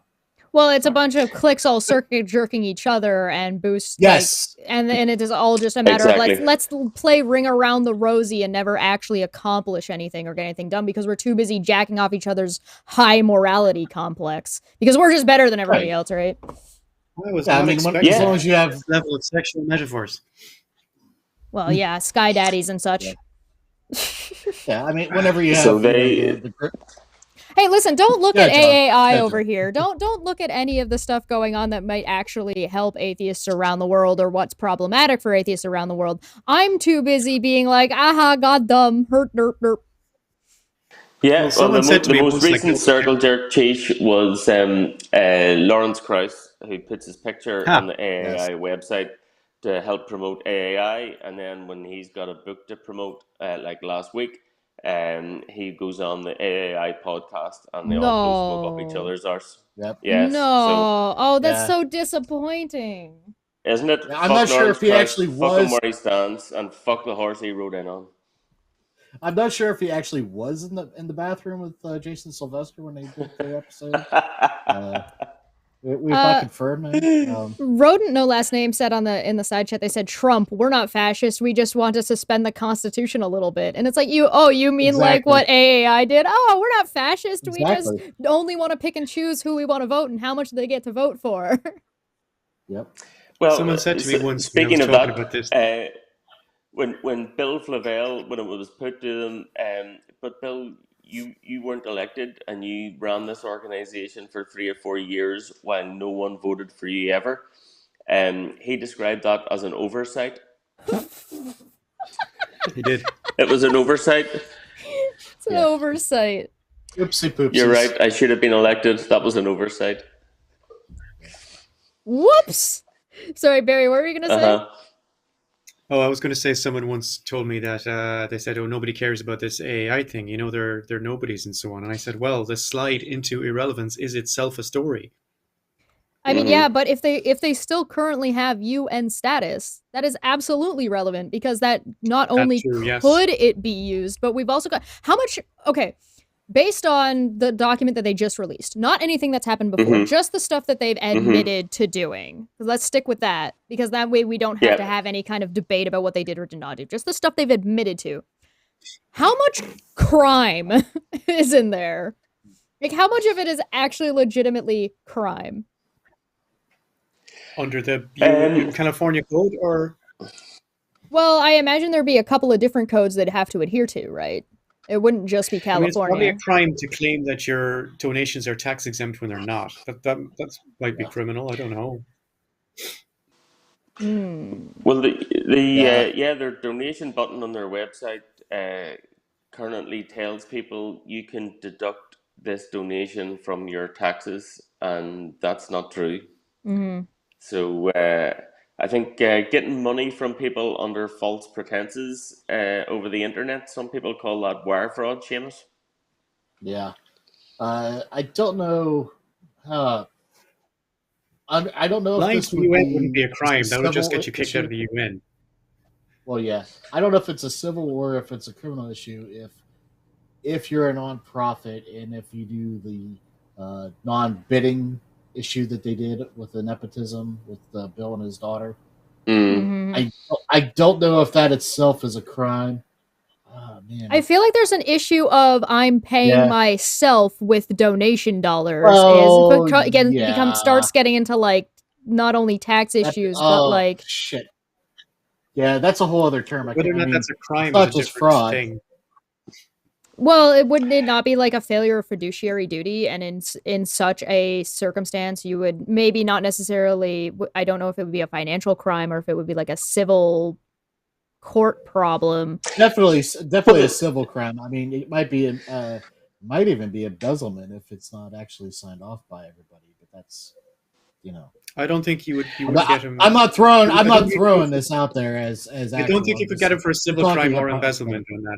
S1: Well, it's a bunch of cliques all circuit jerking each other and boost.
S2: Yes.
S1: And it is all just a matter of let's play Ring Around the Rosie and never actually accomplish anything or get anything done because we're too busy jacking off each other's high morality complex because we're just better than everybody else, right?
S2: As long as you have
S3: this level of sexual metaphors.
S1: Well, yeah, sky daddies and such.
S2: Yeah, I mean, whenever you have
S1: Hey, listen, don't look at AAI over here. Don't look at any of the stuff going on that might actually help atheists around the world or what's problematic for atheists around the world. I'm too busy being like, aha, goddamn, hurt, derp, derp.
S4: Yeah, the most recent circle jerk cheat was Lawrence Krauss, who puts his picture on the AAI website to help promote AAI, and then when he's got a book to promote, like last week, he goes on the AAI podcast and they all smoke up each other's arse.
S2: Yep.
S4: Yes.
S1: No. That's so disappointing.
S4: Isn't it?
S2: I'm not sure if he actually was.
S4: Fuck him where he stands and fuck the horse he rode in on.
S2: I'm not sure if he actually was in the bathroom with Jason Sylvester when they booked the episode. We've not confirmed it.
S1: Rodent, no last name, said in the side chat, they said, Trump, we're not fascist. We just want to suspend the Constitution a little bit. And it's like, you mean like what AAI did? Oh, we're not fascist. We just only want to pick and choose who we want to vote and how much they get to vote for.
S2: Yep.
S3: Well, someone said to me once,
S4: speaking of that,
S3: about this.
S4: When Bill Flavelle, when it was put to them, but Bill, you weren't elected and you ran this organization for 3 or 4 years while no one voted for you ever. He described that as an oversight.
S3: He did.
S4: It was an oversight.
S1: It's an oversight.
S2: Oopsie poopsies.
S4: You're right. I should have been elected. That was an oversight.
S1: Whoops. Sorry, Barry, what were you going to say?
S3: Oh, I was going to say someone once told me that they said, oh, nobody cares about this AAI thing. They're nobodies and so on. And I said, well, the slide into irrelevance is itself a story.
S1: I mean, yeah, but if they still currently have UN status, that is absolutely relevant because that not only could it be used, but we've also got how much. Okay, based on the document that they just released, not anything that's happened before, just the stuff that they've admitted to doing. Let's stick with that because that way we don't have to have any kind of debate about what they did or did not do. Just the stuff they've admitted to. How much crime is in there? Like, how much of it is actually legitimately crime?
S3: Under the California code, or?
S1: Well, I imagine there'd be a couple of different codes they'd have to adhere to, right? It wouldn't just be California.
S3: It's probably a crime to claim that your donations are tax exempt when they're not. That might be criminal. I don't know.
S4: Well, their donation button on their website currently tells people you can deduct this donation from your taxes, and that's not true. So I think getting money from people under false pretenses over the internet, some people call that wire fraud, Seamus.
S2: Yeah. I don't know. I don't know
S3: lying
S2: if this
S3: to the UN wouldn't be a crime. That would just get you kicked out of the UN.
S2: Well, yeah. I don't know if it's a civil or if it's a criminal issue if if you're a nonprofit and if you do the non-bidding issue that they did with the nepotism with Bill and his daughter. I don't know if that itself is a crime. Oh, man.
S1: I feel like there's an issue of I'm paying myself with donation dollars. Starts getting into like not only tax issues but like
S2: shit. Yeah, that's a whole other term.
S3: Whether or not that's a crime,
S2: it's not just fraud.
S3: Thing.
S1: Well, would it not be like a failure of fiduciary duty? And in such a circumstance, you would maybe not necessarily. I don't know if it would be a financial crime or if it would be like a civil court problem.
S2: Definitely a civil crime. I mean, it might be might even be embezzlement if it's not actually signed off by everybody. But that's,
S3: I don't think you would get him.
S2: I'm not throwing this out there as.
S3: I don't think you could get him for a civil crime or embezzlement on that.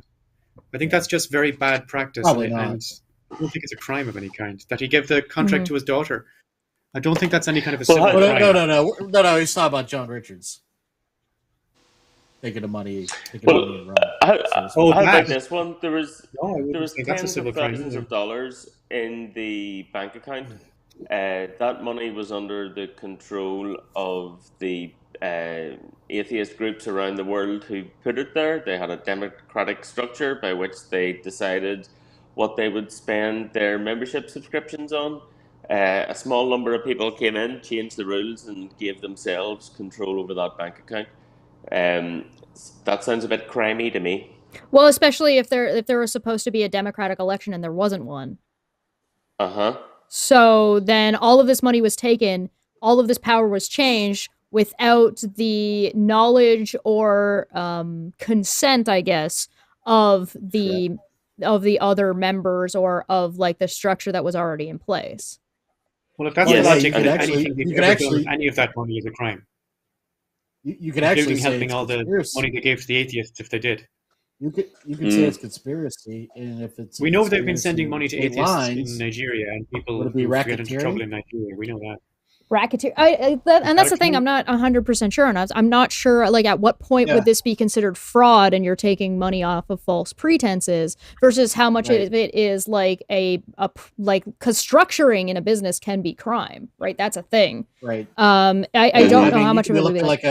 S3: I think that's just very bad practice.
S2: Probably not.
S3: And I don't think it's a crime of any kind. That he gave the contract to his daughter. I don't think that's any kind of a civil crime.
S2: No. He's talking about John Richards. Taking the money.
S4: How about this one? There was tens of thousands of dollars in the bank account. That money was under the control of the atheist groups around the world who put it there. They had a democratic structure by which they decided what they would spend their membership subscriptions on. A small number of people came in, changed the rules, and gave themselves control over that bank account. That sounds a bit crimey to me.
S1: Well, especially if there was supposed to be a democratic election and there wasn't one. So then all of this money was taken, all of this power was changed without the knowledge or consent, I guess, of the other members or of like the structure that was already in place.
S3: Well, if that's the logic, any of that money is a crime.
S2: You could actually say
S3: helping all the money they gave to the atheists if they did.
S2: You could say it's conspiracy, and if it's
S3: we know they've been sending money to atheists in Nigeria, and people who get into trouble in Nigeria. We know that.
S1: Racketeer, and that's the thing. I'm not 100% sure on. I'm not sure, like, at what point would this be considered fraud, and you're taking money off of false pretenses, versus how much of it is like because structuring in a business can be crime, right? That's a thing,
S2: right?
S1: I don't know how much of it would be like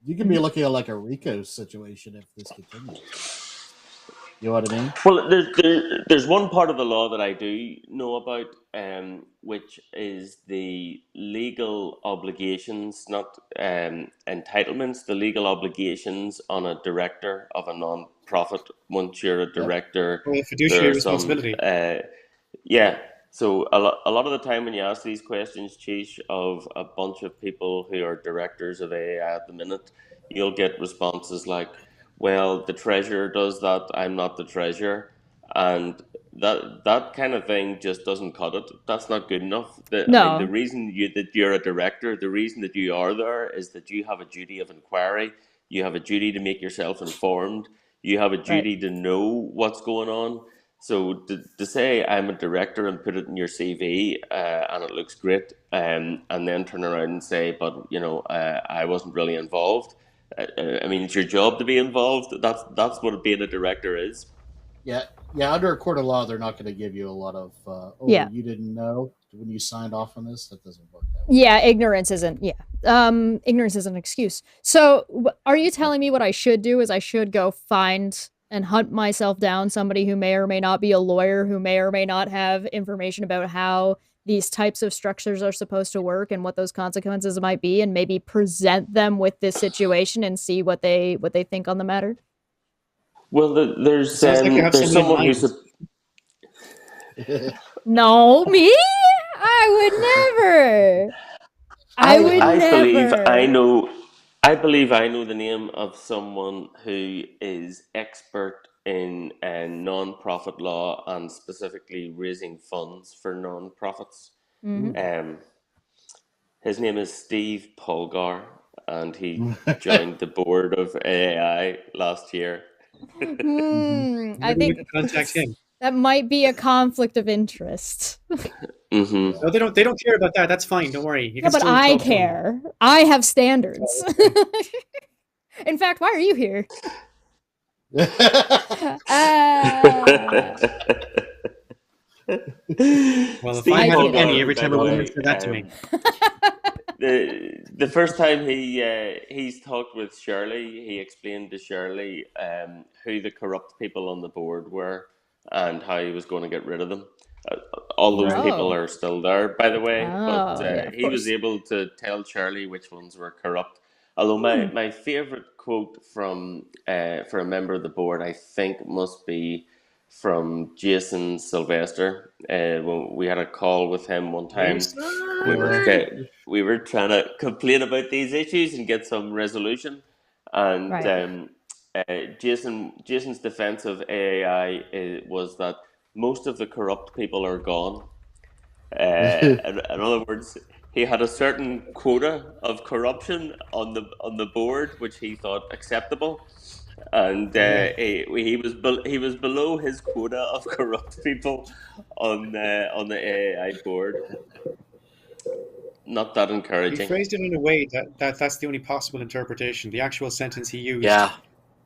S2: you can be looking at like a RICO situation if this continues. You know what I mean?
S4: Well, there's one part of the law that I do know about, which is the legal obligations, not entitlements, the legal obligations on a director of a non-profit. Once you're a director,
S3: fiduciary responsibility.
S4: So a lot of the time when you ask these questions, Chish, of a bunch of people who are directors of AAI at the minute, you'll get responses like, well, the treasurer does that, I'm not the treasurer. And that kind of thing just doesn't cut it. That's not good enough. The reason that you're a director, the reason that you are there is that you have a duty of inquiry. You have a duty to make yourself informed. You have a duty to know what's going on. So to say I'm a director and put it in your CV and it looks great, and then turn around and say, but I wasn't really involved. I mean, it's your job to be involved. That's what being a director is.
S2: Yeah. Under a court of law, they're not going to give you a lot of. You didn't know when you signed off on this. That doesn't work that way.
S1: Yeah, ignorance isn't. Ignorance is an excuse. So, are you telling me what I should do? Is I should go find and hunt myself down somebody who may or may not be a lawyer, who may or may not have information about how these types of structures are supposed to work and what those consequences might be, and maybe present them with this situation and see what they think on the matter?
S4: Well, there's someone who's
S1: No, me? I would never. I believe I know the name of someone who is expert in non-profit law and specifically raising funds for non-profits. Mm-hmm.
S4: His name is Steve Polgar, and he joined the board of AAI last year.
S1: I think
S3: contact him.
S1: That might be a conflict of interest.
S4: Mm-hmm.
S3: No, they don't care about that. That's fine. Don't worry.
S1: But I care. I have standards. In fact, why are you here?
S3: Well, if I had a penny every time a woman said that to me.
S4: The first time he's talked with Shirley, he explained to Shirley who the corrupt people on the board were and how he was going to get rid of them. All those people are still there, by the way, but he was able to tell Shirley which ones were corrupt. Although my favourite quote from for a member of the board, I think, must be from Jason Sylvester. When we had a call with him one time, we were trying to complain about these issues and get some resolution. And Jason's defense of AAI was that most of the corrupt people are gone. In other words, he had a certain quota of corruption on the board, which he thought acceptable, and he was below his quota of corrupt people on the AAI board. Not that encouraging.
S3: He phrased it in a way that's the only possible interpretation. The actual sentence he used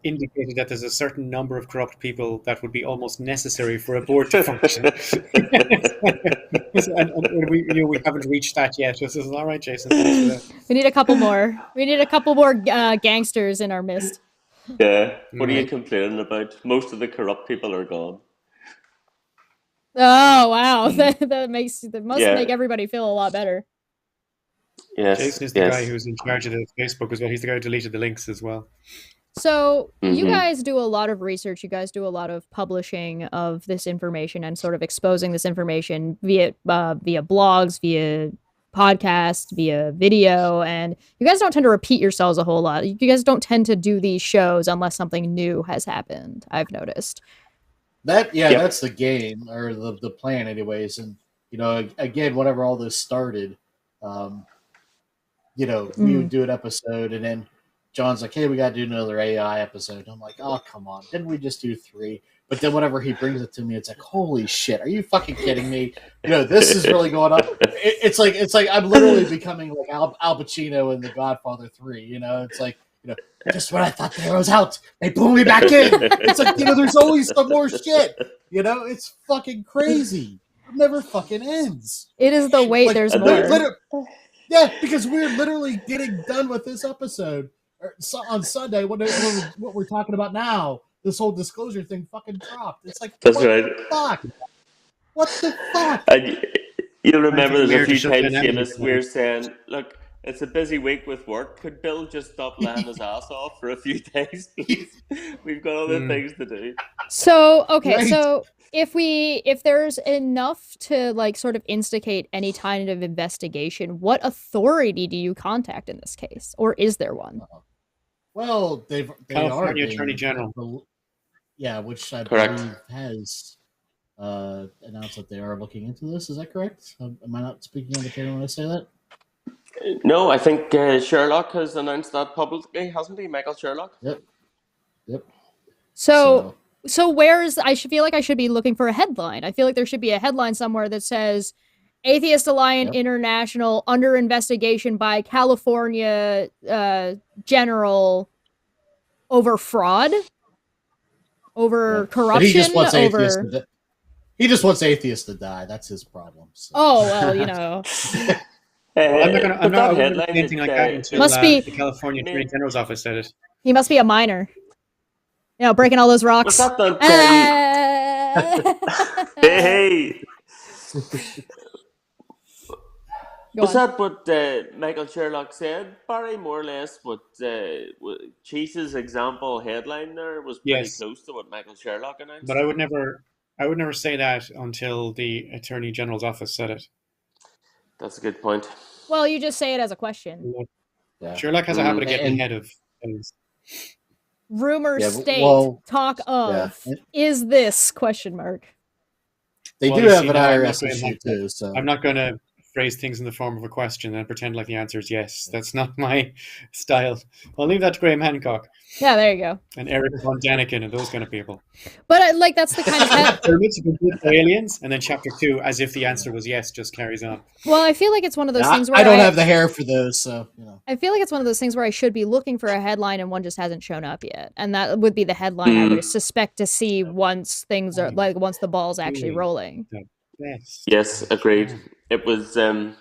S3: indicated that there's a certain number of corrupt people that would be almost necessary for a board to function. and we haven't reached that yet. This is all right, Jason.
S1: We need a couple more. We need a couple more gangsters in our midst.
S4: Yeah. What are you complaining about? Most of the corrupt people are gone.
S1: Oh wow, that must make everybody feel a lot better.
S4: Yes.
S3: Jason is the guy who's in charge of the Facebook as well. He's the guy who deleted the links as well.
S1: So you guys do a lot of research. You guys do a lot of publishing of this information and sort of exposing this information via blogs, via podcasts, via video. And you guys don't tend to repeat yourselves a whole lot. You guys don't tend to do these shows unless something new has happened, I've noticed.
S2: That's the game, or the plan anyways. And, again, whenever all this started, we would do an episode, and then John's like, hey, we got to do another AI episode. I'm like, oh, come on. Didn't we just do 3? But then whenever he brings it to me, it's like, holy shit, are you fucking kidding me? This is really going up. It's like I'm literally becoming like Al Pacino in The Godfather 3. It's like, just when I thought the arrow's out, they pull me back in. It's like, there's always some more shit. It's fucking crazy. It never fucking ends.
S1: It is the wait, there's more.
S2: Because we're literally getting done with this episode on Sunday. What we're talking about now, this whole disclosure thing fucking dropped. It's like,
S4: that's
S2: what
S4: right.
S2: The fuck? What the fuck?
S4: You'll remember there's a few times, Seamus, we're saying, look, it's a busy week with work. Could Bill just stop laughing his ass off for a few days? We've got other things to do.
S1: So, okay, so if there's enough to sort of instigate any kind of investigation, what authority do you contact in this case, or is there one?
S2: Well, they
S3: California
S2: are
S3: Attorney General.
S2: Which I believe has announced that they are looking into this. Is that correct? Am I not speaking on the camera when I say that?
S4: No, I think Sherlock has announced that publicly, hasn't he? Michael Sherlock.
S2: Yep.
S1: So I feel like I should be looking for a headline. I feel like there should be a headline somewhere that says Atheist Alliance International under investigation by California General over fraud, over corruption,
S2: he just wants atheists to die. That's his problem. So.
S1: Oh well,
S3: I'm not going to do anything like that until the California Attorney General's office said it.
S1: He must be a miner. Breaking all those rocks.
S4: What's that hey. Was that what Michael Sherlock said, Barry? More or less what Cheese's example headline there was pretty close to what Michael Sherlock announced.
S3: But I would never say that until the Attorney General's office said it.
S4: That's a good point.
S1: Well, you just say it as a question.
S3: Yeah. Sherlock has a habit of getting ahead of things.
S1: Rumor state, talk of, is this ?
S2: They do have an IRS issue too, so
S3: I'm not going to phrase things in the form of a question and pretend like the answer is yes. That's not my style. I'll leave that to Graham Hancock.
S1: Yeah, there you go.
S3: And Eric von Daniken and those kind of people.
S1: But like that's the kind of
S3: pyramids aliens, and then chapter 2, as if the answer was yes, just carries on.
S1: Well, I feel like it's one of those things where
S2: I don't have the hair for those, so you know.
S1: I feel like it's one of those things where I should be looking for a headline and one just hasn't shown up yet, and that would be the headline I would suspect to see once things are like once the ball's actually rolling.
S4: Yes, agreed. It was so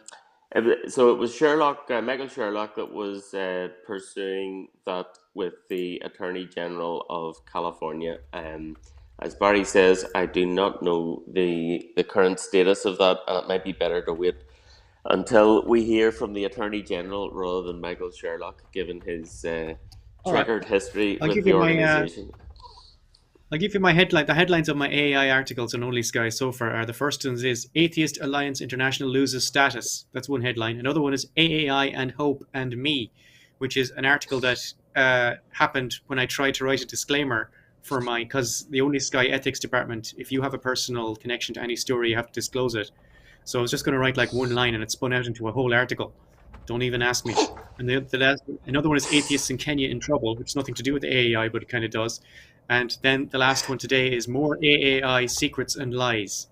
S4: it was Sherlock, Michael Sherlock, that was pursuing that with the Attorney General of California. As Barry says, I do not know the current status of that, and it might be better to wait until we hear from the Attorney General rather than Michael Sherlock, given his checkered history with the organization.
S3: I'll give you my headline. The headlines of my AAI articles on Only Sky so far are: the first one is Atheist Alliance International loses status. That's one headline. Another one is AAI and Hope and Me, which is an article that happened when I tried to write a disclaimer for because the Only Sky ethics department, if you have a personal connection to any story, you have to disclose it. So I was just going to write like one line and it spun out into a whole article. Don't even ask me. And another one is Atheists in Kenya in Trouble, which has nothing to do with AAI, but it kind of does. And then the last one today is More AAI Secrets and Lies.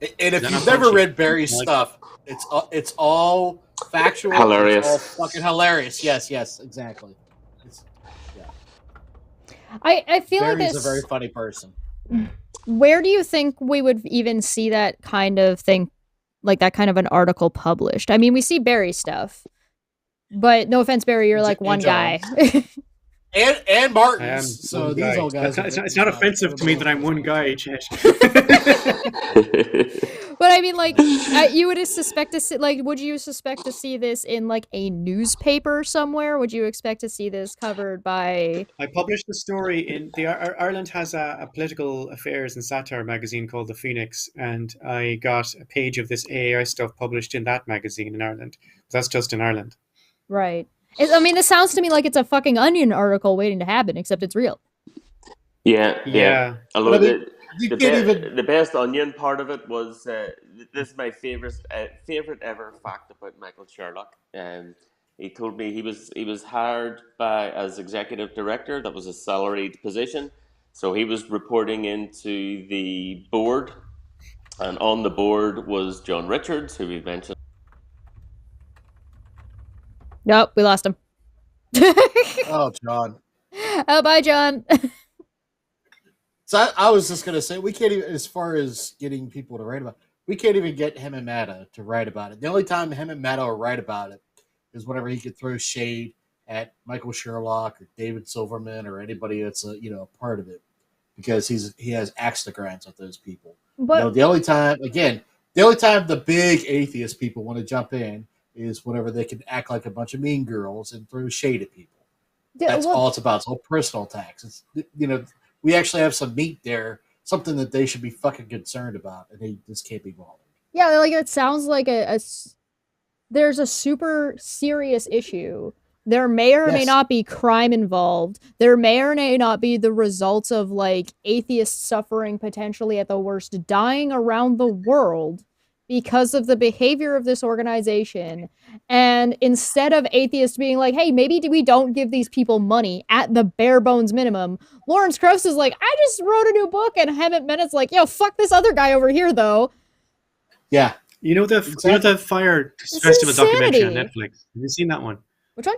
S2: And if you've never read Barry's stuff, it's all factual.
S4: Hilarious.
S2: It's all fucking hilarious. Yes, exactly.
S1: I feel
S2: Barry's
S1: like
S2: a very funny person.
S1: Where do you think we would even see that kind of thing, like that kind of an article published? I mean, we see Barry stuff, but no offense, Barry, you're like one guy.
S2: And Martin's. So these old guys.
S3: It's not offensive to me that I'm one guy, Chet.
S1: But I mean, like, you would suspect to see, like, would you suspect to see this in like a newspaper somewhere? Would you expect to see this covered by?
S3: I published a story in the Ireland has a political affairs and satire magazine called The Phoenix, and I got a page of this AAI stuff published in that magazine in Ireland. That's just in Ireland,
S1: right? I mean, this sounds to me like it's a fucking Onion article waiting to happen, except it's real.
S4: Yeah. Although the best Onion part of it was this is my favorite ever fact about Michael Sherlock. He told me he was hired as executive director. That was a salaried position, so he was reporting into the board, and on the board was John Richards, who we mentioned.
S1: Nope, we lost him.
S2: Oh, John.
S1: Oh, bye, John.
S2: So I was just going to say, we can't even, as far as getting people to write about it, we can't even get him and Matta to write about it. The only time him and Matta will write about it is whenever he could throw shade at Michael Sherlock or David Silverman or anybody that's a part of it, because he has axe to grind with those people. But the only time the big atheist people want to jump in is whenever they can act like a bunch of mean girls and throw shade at people. That's all it's about. It's all personal attacks. It's, we actually have some meat there, something that they should be fucking concerned about, and they just can't be bothered.
S1: Yeah, like it sounds like there's a super serious issue. There may or may not be crime involved. There may or may not be the results of like atheists suffering potentially at the worst, dying around the world because of the behavior of this organization. And instead of atheists being like, hey, maybe we don't give these people money at the bare bones minimum, Lawrence Krauss is like, I just wrote a new book, and Hemant Bennett's like, yo, fuck this other guy over here, though.
S2: Yeah.
S3: You know the Fire Festival documentary on Netflix? Have you seen that one?
S1: Which one?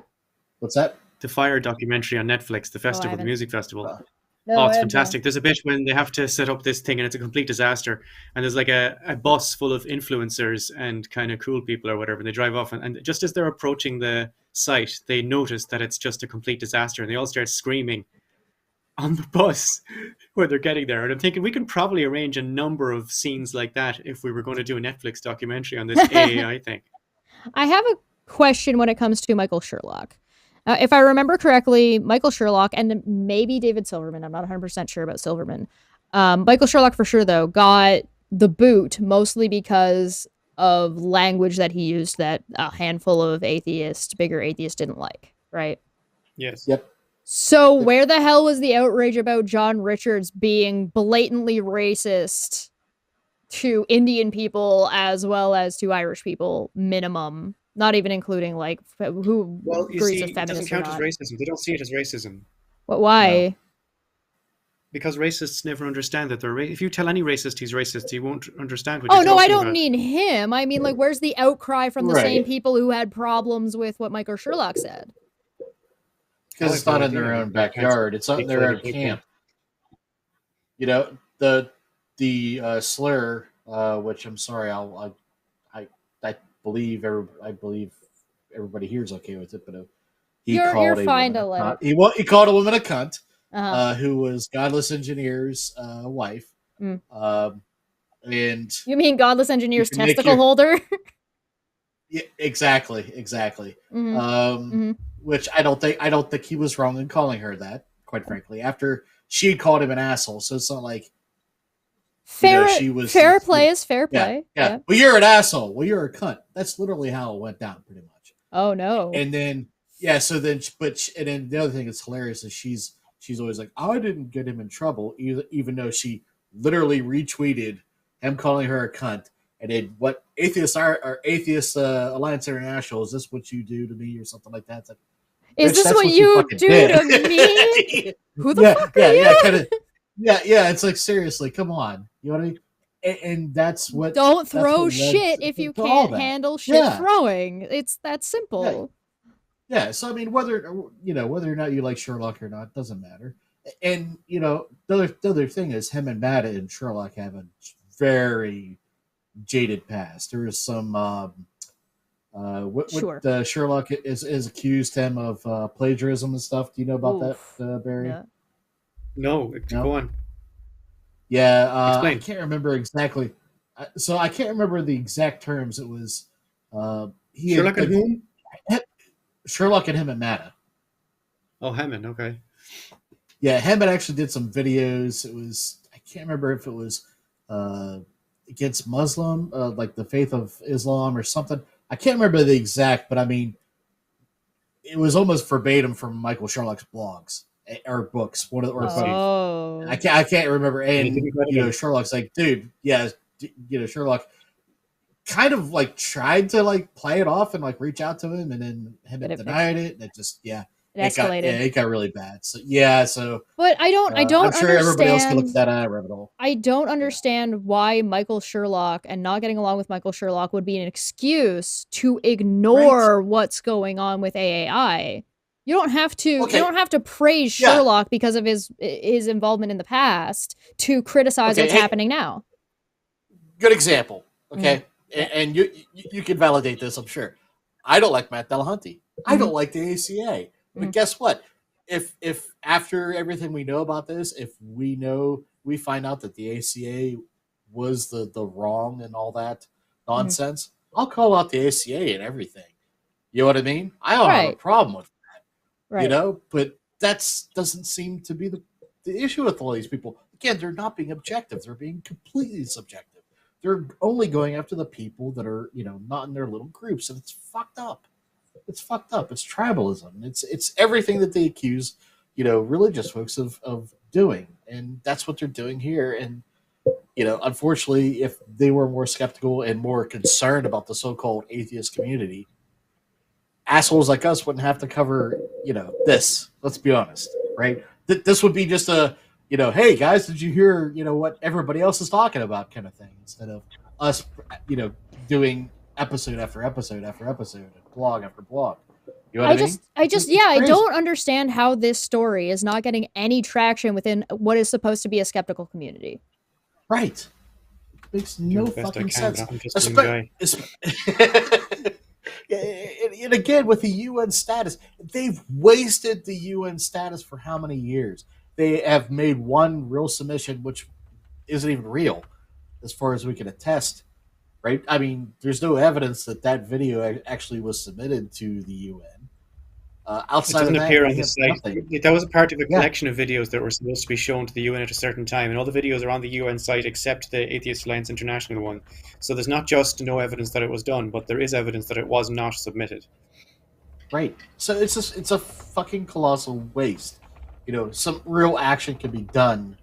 S2: What's that?
S3: The Fire documentary on Netflix, the festival, the music festival.
S1: No,
S3: it's fantastic. There's a bit when they have to set up this thing and it's a complete disaster. And there's like a bus full of influencers and kind of cool people or whatever. And they drive off. And just as they're approaching the site, they notice that it's just a complete disaster. And they all start screaming on the bus when they're getting there. And I'm thinking we could probably arrange a number of scenes like that if we were going to do a Netflix documentary on this AAI thing. I
S1: have a question when it comes to Michael Sherlock. If I remember correctly, Michael Sherlock and maybe David Silverman, I'm not 100% sure about Silverman. Michael Sherlock for sure, though, got the boot mostly because of language that he used that a handful of bigger atheists didn't like, right?
S3: Yes.
S2: Yep.
S1: So where the hell was the outrage about John Richards being blatantly racist to Indian people as well as to Irish people, minimum. Not even including like who agrees with feminists.
S3: It doesn't count as racism. They don't see it as racism.
S1: But why?
S3: No. Because racists never understand that they're if you tell any racist he's racist, he won't understand what you're talking about.
S1: Oh, no, I don't mean him. I mean, like, where's the outcry from the same people who had problems with what Michael Sherlock said?
S2: Because it's not in their own backyard. It's not in their own camp. You know, the slur, which I'm sorry, I believe everybody here is okay with it, but
S1: you're fine to let
S2: it. He called a woman a cunt, who was Godless Engineer's wife. And
S1: you mean Godless Engineer's testicle holder?
S2: Yeah, exactly. Which I don't think he was wrong in calling her that, quite frankly, after she called him an asshole. So it's not like
S1: fair play is fair play.
S2: Yeah. Well, you're an asshole. Well, you're a cunt. That's literally how it went down, pretty much.
S1: Oh no.
S2: And then then the other thing that's hilarious is she's always like, I didn't get him in trouble, even though she literally retweeted him calling her a cunt. And then what Atheist Alliance International, is this what you do to me or something like that? It's like,
S1: is this what you do to me? Who the fuck are you?
S2: Yeah, kind of. Yeah. It's like, seriously, come on. You know what I mean? And that's what.
S1: Don't throw shit if you can't handle shit throwing. It's that simple.
S2: Yeah. So I mean, whether or not you like Sherlock or not doesn't matter. And the other thing is, him and Matta and Sherlock have a very jaded past. There is some Sherlock is accused him of plagiarism and stuff. Do you know about that, Barry?
S1: Yeah.
S3: No, go on.
S2: Yeah, I can't remember exactly. So I can't remember the exact terms. It was
S3: Sherlock and whom?
S2: Sherlock and him and Matta.
S3: Oh, Hammond. Okay.
S2: Yeah, Hammond actually did some videos. It was, I can't remember if it was against Muslim, like the faith of Islam or something. I can't remember the exact, but I mean, it was almost verbatim from Michael Sherlock's blogs or books.
S1: Oh.
S2: I can't remember. And Sherlock's like, dude, yeah, Sherlock kind of like tried to like play it off and like reach out to him, and then him denied it, and it just it escalated. It got really bad. So
S1: but I don't
S2: I'm sure
S1: understand.
S2: Everybody else can look at that rabbit hole.
S1: I don't understand why Michael Sherlock and not getting along with Michael Sherlock would be an excuse to ignore what's going on with AAI. You don't have to. You don't have to praise Sherlock because of his
S2: involvement
S1: in the past to criticize what's happening now.
S2: Good example. Okay, and you can validate this, I'm sure. I don't like Matt Delahanty. I don't like the ACA. But guess what? If after everything we know about this, if we find out that the ACA was the wrong and all that nonsense, I'll call out the ACA and everything. You know what I mean? I don't have a problem with that. Right. But that doesn't seem to be the issue with all these people. Again, they're not being objective. They're being completely subjective. They're only going after the people that are, not in their little groups, and it's fucked up. It's fucked up. It's tribalism. It's everything that they accuse, religious folks of doing, and that's what they're doing here. And unfortunately, if they were more skeptical and more concerned about the so-called atheist community, assholes like us wouldn't have to cover, this. Let's be honest, right? This would be just a, hey guys, did you hear, what everybody else is talking about, kind of thing, instead of us, doing episode after episode after episode, and blog after blog. You know what I mean?
S1: I don't understand how this story is not getting any traction within what is supposed to be a skeptical community.
S2: Right. Makes no fucking sense. And again, with the UN status, they've wasted the UN status for how many years? They have made one real submission, which isn't even real, as far as we can attest. Right? I mean, there's no evidence that video actually was submitted to the UN. Outside
S3: it doesn't
S2: of that,
S3: appear on the site. That was a part of a collection of videos that were supposed to be shown to the UN at a certain time, and all the videos are on the UN site except the Atheist Alliance International one. So there's not just no evidence that it was done, but there is evidence that it was not submitted.
S2: Right. So it's a fucking colossal waste. Some real action can be done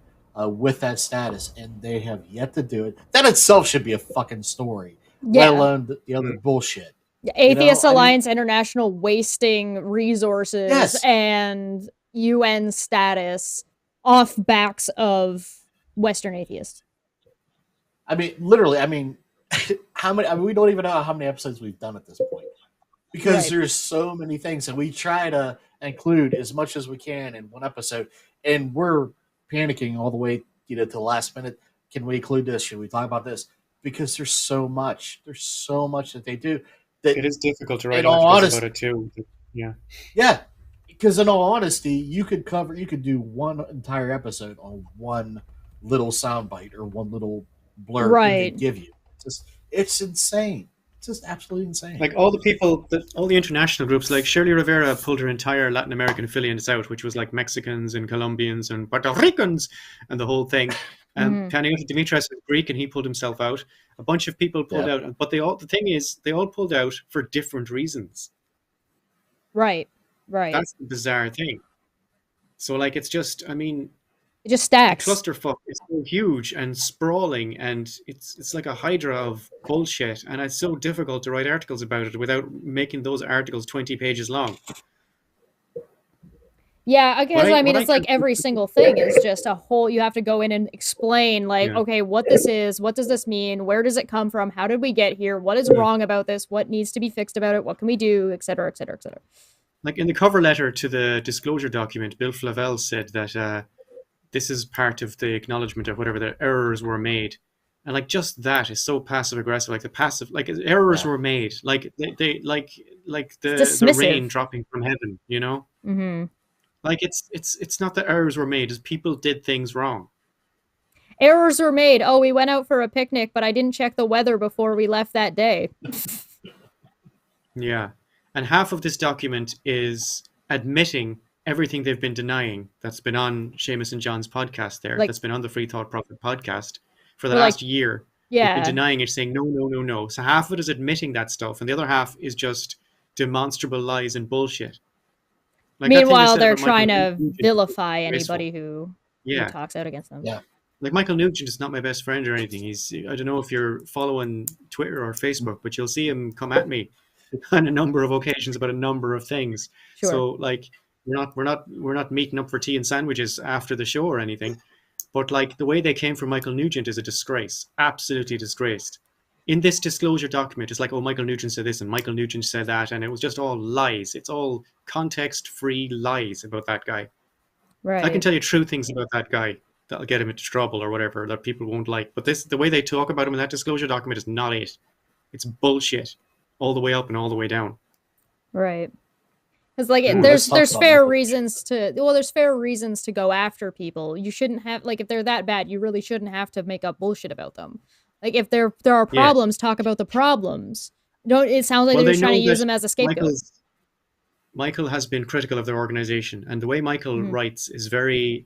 S2: with that status, and they have yet to do it. That itself should be a fucking story,
S1: Yeah.
S2: let alone the other bullshit.
S1: Atheist Alliance International wasting resources
S2: Yes.
S1: and UN status off backs of Western atheists.
S2: I mean, literally, I mean, how many? I mean, we don't even know how many episodes we've done at this point, because there's so many things, and we try to include as much as we can in one episode, and we're panicking all the way, to the last minute. Can we include this? Should we talk about this? Because there's so much. There's so much that they do. That
S3: it is difficult to write articles about it too. Yeah.
S2: Yeah. Because in all honesty, you could do one entire episode on one little soundbite or one little blurb that they give you. It's insane. It's just absolutely insane.
S3: Like all the people, all the international groups, like Shirley Rivera pulled her entire Latin American affiliates out, which was like Mexicans and Colombians and Puerto Ricans and the whole thing. Panayotis Dimitras is Greek, and he pulled himself out. A bunch of people pulled out, but the thing is, they all pulled out for different reasons.
S1: Right.
S3: That's the bizarre thing. So, like, it's just, I mean,
S1: it just stacks.
S3: Clusterfuck is so huge and sprawling, and it's like a hydra of bullshit, and it's so difficult to write articles about it without making those articles 20 pages long.
S1: Yeah, I guess, I mean, it's like every single thing is just a whole, you have to go in and explain, like, okay, what this is, what does this mean, where does it come from, how did we get here, what is wrong about this, what needs to be fixed about it, what can we do, etc., etc., etc.
S3: Like in the cover letter to the disclosure document, Bill Flavelle said that this is part of the acknowledgement of whatever the errors were made. And like just that is so passive aggressive, like the passive, like errors were made, like they like the rain dropping from heaven, you know?
S1: Mm-hmm.
S3: Like it's not that errors were made, it's people did things wrong.
S1: Errors were made. Oh, we went out for a picnic, but I didn't check the weather before we left that day.
S3: Yeah. And half of this document is admitting everything they've been denying that's been on Seamus and John's podcast there, that's been on the Free Thought Profit podcast for the last year.
S1: Yeah.
S3: They've been denying it, saying no. So half of it is admitting that stuff, and the other half is just demonstrable lies and bullshit.
S1: Like meanwhile, they're trying to vilify anybody who talks out against them.
S2: Yeah.
S3: Like Michael Nugent is not my best friend or anything. I don't know if you're following Twitter or Facebook, but you'll see him come at me on a number of occasions about a number of things.
S1: Sure.
S3: So like we're not meeting up for tea and sandwiches after the show or anything. But like the way they came for Michael Nugent is a disgrace. Absolutely disgraced. In this disclosure document, it's like, oh, Michael Nugent said this and Michael Nugent said that, and it was just all lies. It's all context-free lies about that guy.
S1: Right.
S3: I can tell you true things about that guy that'll get him into trouble or whatever that people won't like. But the way they talk about him in that disclosure document is not it. It's bullshit, all the way up and all the way down.
S1: Right. Because like there's fair reasons to go after people. You shouldn't have, like, if they're that bad, you really shouldn't have to make up bullshit about them. Like, if there are problems, talk about the problems. It sounds like they're just trying to use them as a scapegoat.
S3: Michael has been critical of their organization, and the way Michael writes is very,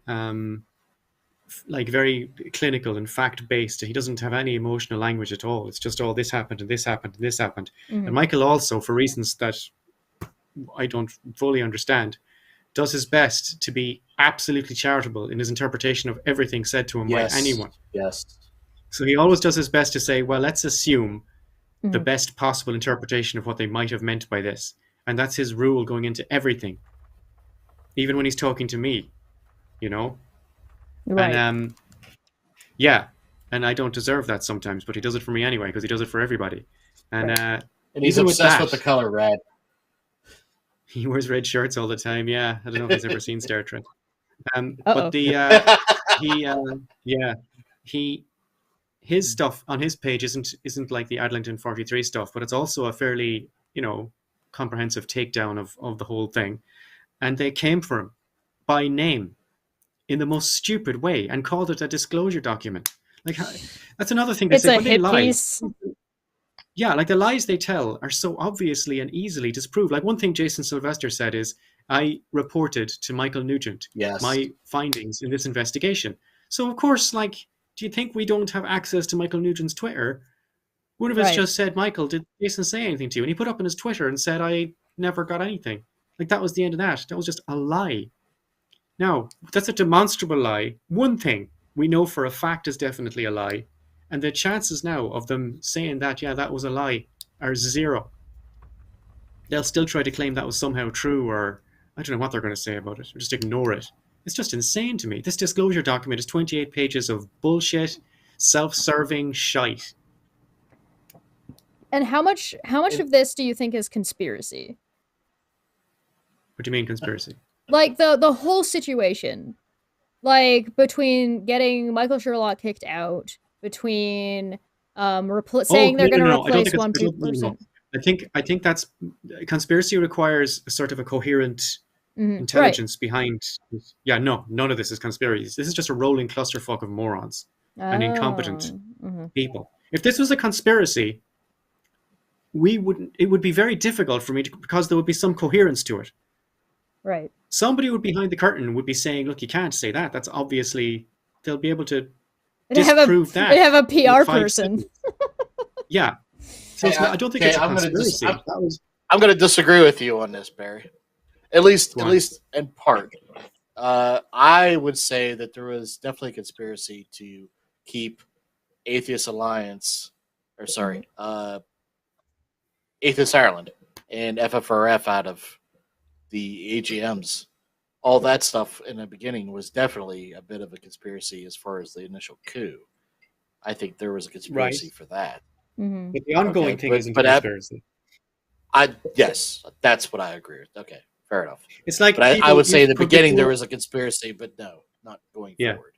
S3: very clinical and fact-based. He doesn't have any emotional language at all. It's just, oh, this happened, and this happened, and this happened. And Michael also, for reasons that I don't fully understand, does his best to be absolutely charitable in his interpretation of everything said to him by anyone.
S2: Yes.
S3: So he always does his best to say, well, let's assume the best possible interpretation of what they might have meant by this. And that's his rule going into everything. Even when he's talking to me, you know?
S1: Right.
S3: And and I don't deserve that sometimes, but he does it for me anyway, because he does it for everybody. And
S2: and he's obsessed with the color red.
S3: He wears red shirts all the time, yeah. I don't know if he's ever seen Star Trek. But his stuff on his page isn't like the Adlington 43 stuff, but it's also a fairly, comprehensive takedown of the whole thing. And they came for him by name in the most stupid way and called it a disclosure document. Like, that's another thing they say.
S1: It's a hit piece.
S3: Yeah, like the lies they tell are so obviously and easily disproved. Like one thing Jason Sylvester said is, I reported to Michael Nugent my findings in this investigation. So of course, like, do you think we don't have access to Michael Nugent's Twitter? One of us just said, Michael, did Jason say anything to you? And he put up on his Twitter and said, I never got anything. Like, that was the end of that. That was just a lie. Now, that's a demonstrable lie. One thing. we know for a fact is definitely a lie. And the chances now of them saying that, yeah, that was a lie, are zero. They'll still try to claim that was somehow true, or I don't know what they're going to say about it, or just ignore it. It's just insane to me. This disclosure document is 28 pages of bullshit, self-serving shite.
S1: And how much of this do you think is conspiracy?
S3: What do you mean conspiracy?
S1: Like the whole situation, like between getting Michael Sherlock kicked out, between saying they're going to replace one person.
S3: I think that's conspiracy requires a sort of a coherent intelligence behind. Yeah, no, none of this is conspiracy. This is just a rolling clusterfuck of morons and incompetent people. If this was a conspiracy, it would be very difficult for me because there would be some coherence to it.
S1: Right.
S3: Somebody would behind the curtain would be saying, look, you can't say that. That's obviously, they'll be able to disprove that.
S1: They have a PR person.
S3: Yeah. So I don't think it's a conspiracy.
S2: I'm going to disagree with you on this, Barry. At least in part. I would say that there was definitely a conspiracy to keep Atheist Alliance, Atheist Ireland and FFRF out of the AGMs. All that stuff in the beginning was definitely a bit of a conspiracy as far as the initial coup. I think there was a conspiracy for that.
S1: Mm-hmm.
S3: But the ongoing thing isn't a conspiracy.
S2: Yes, that's what I agree with. Okay, fair enough.
S3: It's like,
S2: but I would say in the beginning there was a conspiracy, but no, not going forward.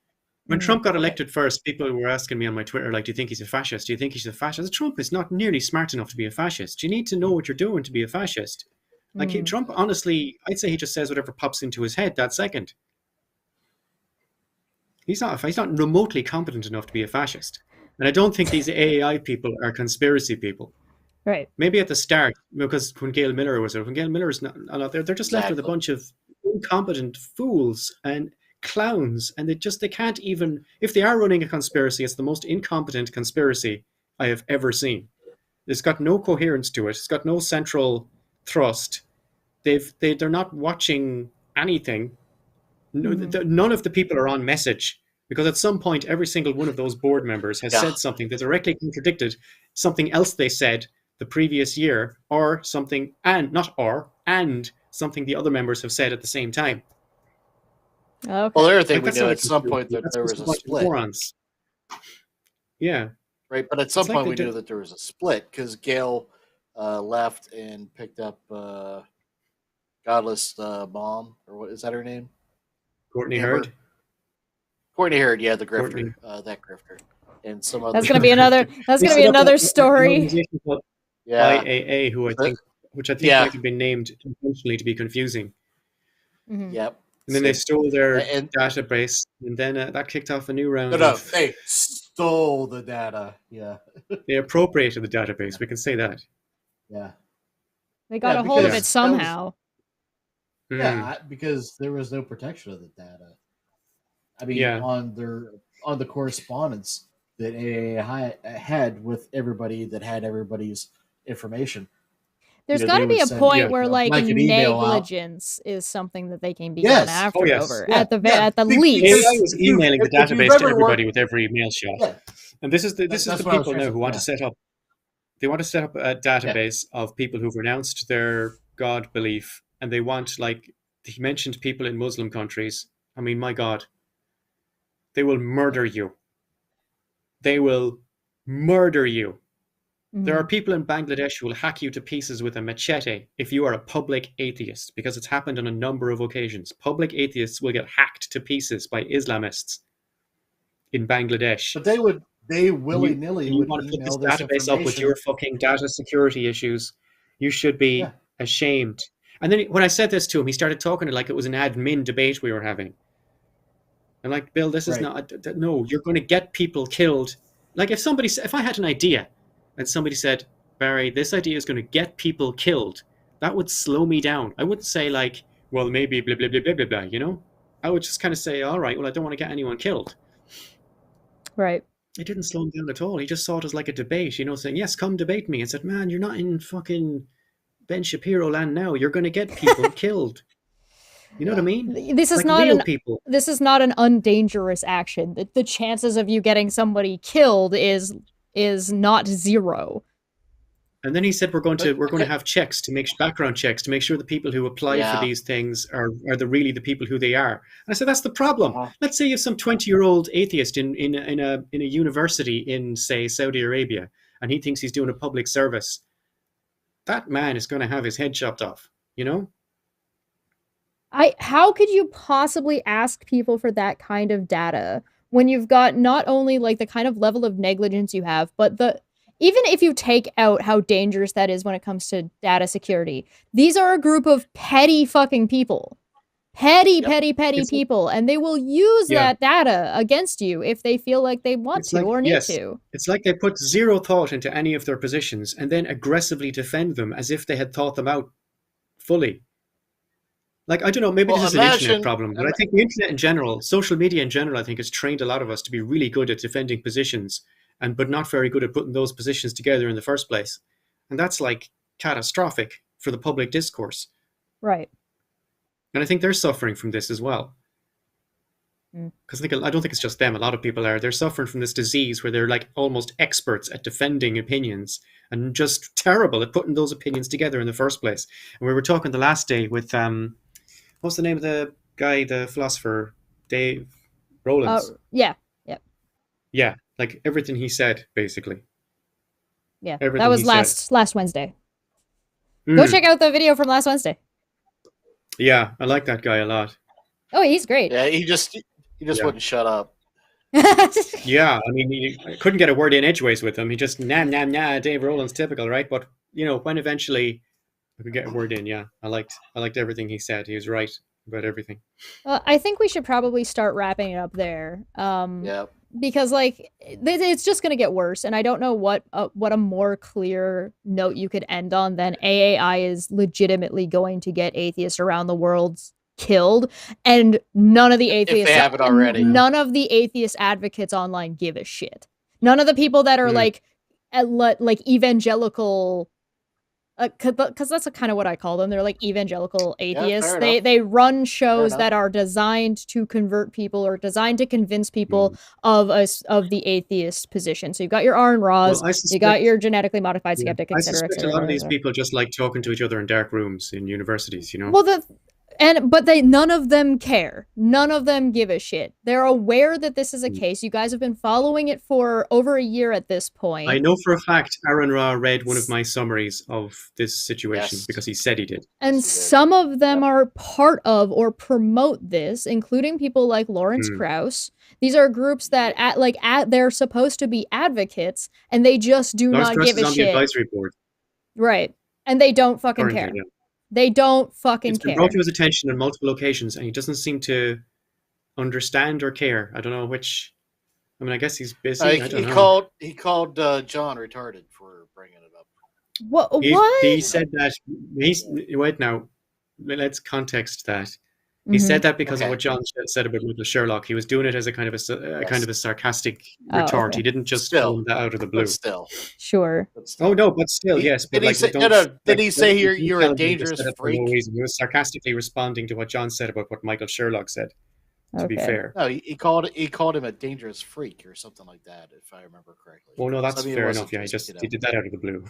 S3: When Trump got elected first, people were asking me on my Twitter, like, do you think he's a fascist? Do you think he's a fascist? Trump is not nearly smart enough to be a fascist. You need to know what you're doing to be a fascist. Like, Trump, honestly, I'd say he just says whatever pops into his head that second. He's not remotely competent enough to be a fascist. And I don't think these AAI people are conspiracy people.
S1: Right.
S3: Maybe at the start, because when Gail Miller was there, when Gail Miller is not there, they're just left with a bunch of incompetent fools and clowns, and they can't even, if they are running a conspiracy, it's the most incompetent conspiracy I have ever seen. It's got no coherence to it. It's got no central thrust. They're not watching anything. No, none of the people are on message, because at some point every single one of those board members has said something that directly contradicted something else they said the previous year, or something, and something the other members have said at the same time.
S1: Okay.
S2: Well, the other thing we knew at some point that there was a split.
S3: Morons. Yeah.
S2: Right, but at some point we knew that there was a split because Gail left and picked up Godless Mom, or what is that her name?
S3: Courtney Heard.
S2: Courtney Heard, yeah, the grifter, that grifter, and some other.
S1: That's going to be another. That's going to be another story.
S3: Yeah, IAA, which I think might have been named intentionally to be confusing.
S1: Mm-hmm.
S2: Yep.
S3: And then they stole their database, and then that kicked off a new round.
S2: No, they stole the data. Yeah.
S3: They appropriated the database. We can say that.
S2: Yeah.
S1: They got a hold of it somehow.
S2: Yeah, because there was no protection of the data. I mean, on the correspondence that AAI had with everybody that had everybody's information.
S1: There's got to be a point where like negligence is something that they can be gone after over at the least.
S3: AAI was emailing the database to everybody with every mail shot, and this is the people now who want to set up. They want to set up a database of people who've renounced their God belief, and they want, like he mentioned, people in Muslim countries. I mean, my God, they will murder you. They will murder you. There are people in Bangladesh who will hack you to pieces with a machete if you are a public atheist, because it's happened on a number of occasions. Public atheists will get hacked to pieces by Islamists in Bangladesh.
S2: But they willy-nilly would
S3: want to put this database up with your fucking data security issues. You should be ashamed. And then when I said this to him, he started talking like it was an admin debate we were having. I'm like, Bill, this is not... No, you're going to get people killed. Like if I had an idea and somebody said, Barry, this idea is going to get people killed, that would slow me down. I wouldn't say like, well, maybe blah, blah, blah, blah, blah, blah, you know? I would just kind of say, all right, well, I don't want to get anyone killed.
S1: Right.
S3: It didn't slow him down at all. He just saw it as like a debate, you know, saying, yes, come debate me. And said, man, you're not in fucking Ben Shapiro land now. You're going to get people killed. You know what I mean?
S1: This is
S3: like
S1: not
S3: real people.
S1: This is not an undangerous action. The chances of you getting somebody killed is not zero.
S3: And then he said we're going to have checks to make background checks to make sure the people who apply for these things are really the people who they are. And I said that's the problem. Let's say you have some 20-year-old atheist in a university in, say, Saudi Arabia, and he thinks he's doing a public service. That man is going to have his head chopped off, you know?
S1: How could you possibly ask people for that kind of data when you've got not only like the kind of level of negligence you have, but even if you take out how dangerous that is when it comes to data security, these are a group of petty fucking people. Petty people. And they will use that data against you if they feel like they want to or need to.
S3: It's like they put zero thought into any of their positions and then aggressively defend them as if they had thought them out fully. Like, I don't know, maybe this is an internet problem, but I think the internet in general, social media in general, I think has trained a lot of us to be really good at defending positions, but not very good at putting those positions together in the first place. And that's like catastrophic for the public discourse.
S1: Right.
S3: And I think they're suffering from this as well. Because I don't think it's just them. A lot of people are. They're suffering from this disease where they're like almost experts at defending opinions and just terrible at putting those opinions together in the first place. And we were talking the last day with, what's the name of the guy, the philosopher, Dave Rowlands? Yeah, like everything he said, basically.
S1: Yeah, that was last Wednesday. Go check out the video from last Wednesday.
S3: Yeah, I like that guy a lot.
S1: Oh, he's great.
S2: Yeah, he just wouldn't shut up.
S3: Yeah, I mean, I couldn't get a word in edgeways with him. He just, nah, Dave Rowland's typical, right? But, you know, when eventually I could get a word in, yeah, I liked everything he said. He was right about everything.
S1: I think we should probably start wrapping it up there.
S2: Yeah.
S1: Because, like, it's just going to get worse. And I don't know what a more clear note you could end on than AAI is legitimately going to get atheists around the world killed, and none of the atheists,
S2: if they haven't already,
S1: none of the atheist advocates online give a shit. None of the people that are like evangelical, because that's kind of what I call them. They're like evangelical atheists.
S2: Yeah,
S1: they run shows that are designed to convert people or designed to convince people of the atheist position. So you've got your Aaron Ross, you got your genetically modified skeptic, etc.
S3: I suspect a lot of these people just like talking to each other in dark rooms in universities, you know?
S1: Well, but none of them care. None of them give a shit. They're aware that this is a case. You guys have been following it for over a year at this point.
S3: I know for a fact Aaron Ra read one of my summaries of this situation because he said he did.
S1: And some of them are part of or promote this, including people like Lawrence Krauss. These are groups that they're supposed to be advocates, and they just do not give a shit. On the
S3: advisory board.
S1: Right. And they don't fucking care. Yeah. They don't fucking care. It's been
S3: brought to his attention on multiple occasions, and he doesn't seem to understand or care. I don't know which. I mean, I guess he's busy.
S2: He called John retarded for bringing it up.
S1: What?
S3: He said that. Wait now. Let's context that. He said that because of what John said about Michael Sherlock. He was doing it as a kind of a sarcastic retort. Okay. He didn't just pull that out of the blue.
S2: But still,
S1: sure.
S3: Oh no, but still, yes. But
S2: did he say you're a dangerous freak?
S3: No reason. He was sarcastically responding to what John said about what Michael Sherlock said. To be fair,
S2: no, he called him a dangerous freak or something like that, if I remember correctly.
S3: Well, no, that's fair enough. Yeah, he did that out of the blue.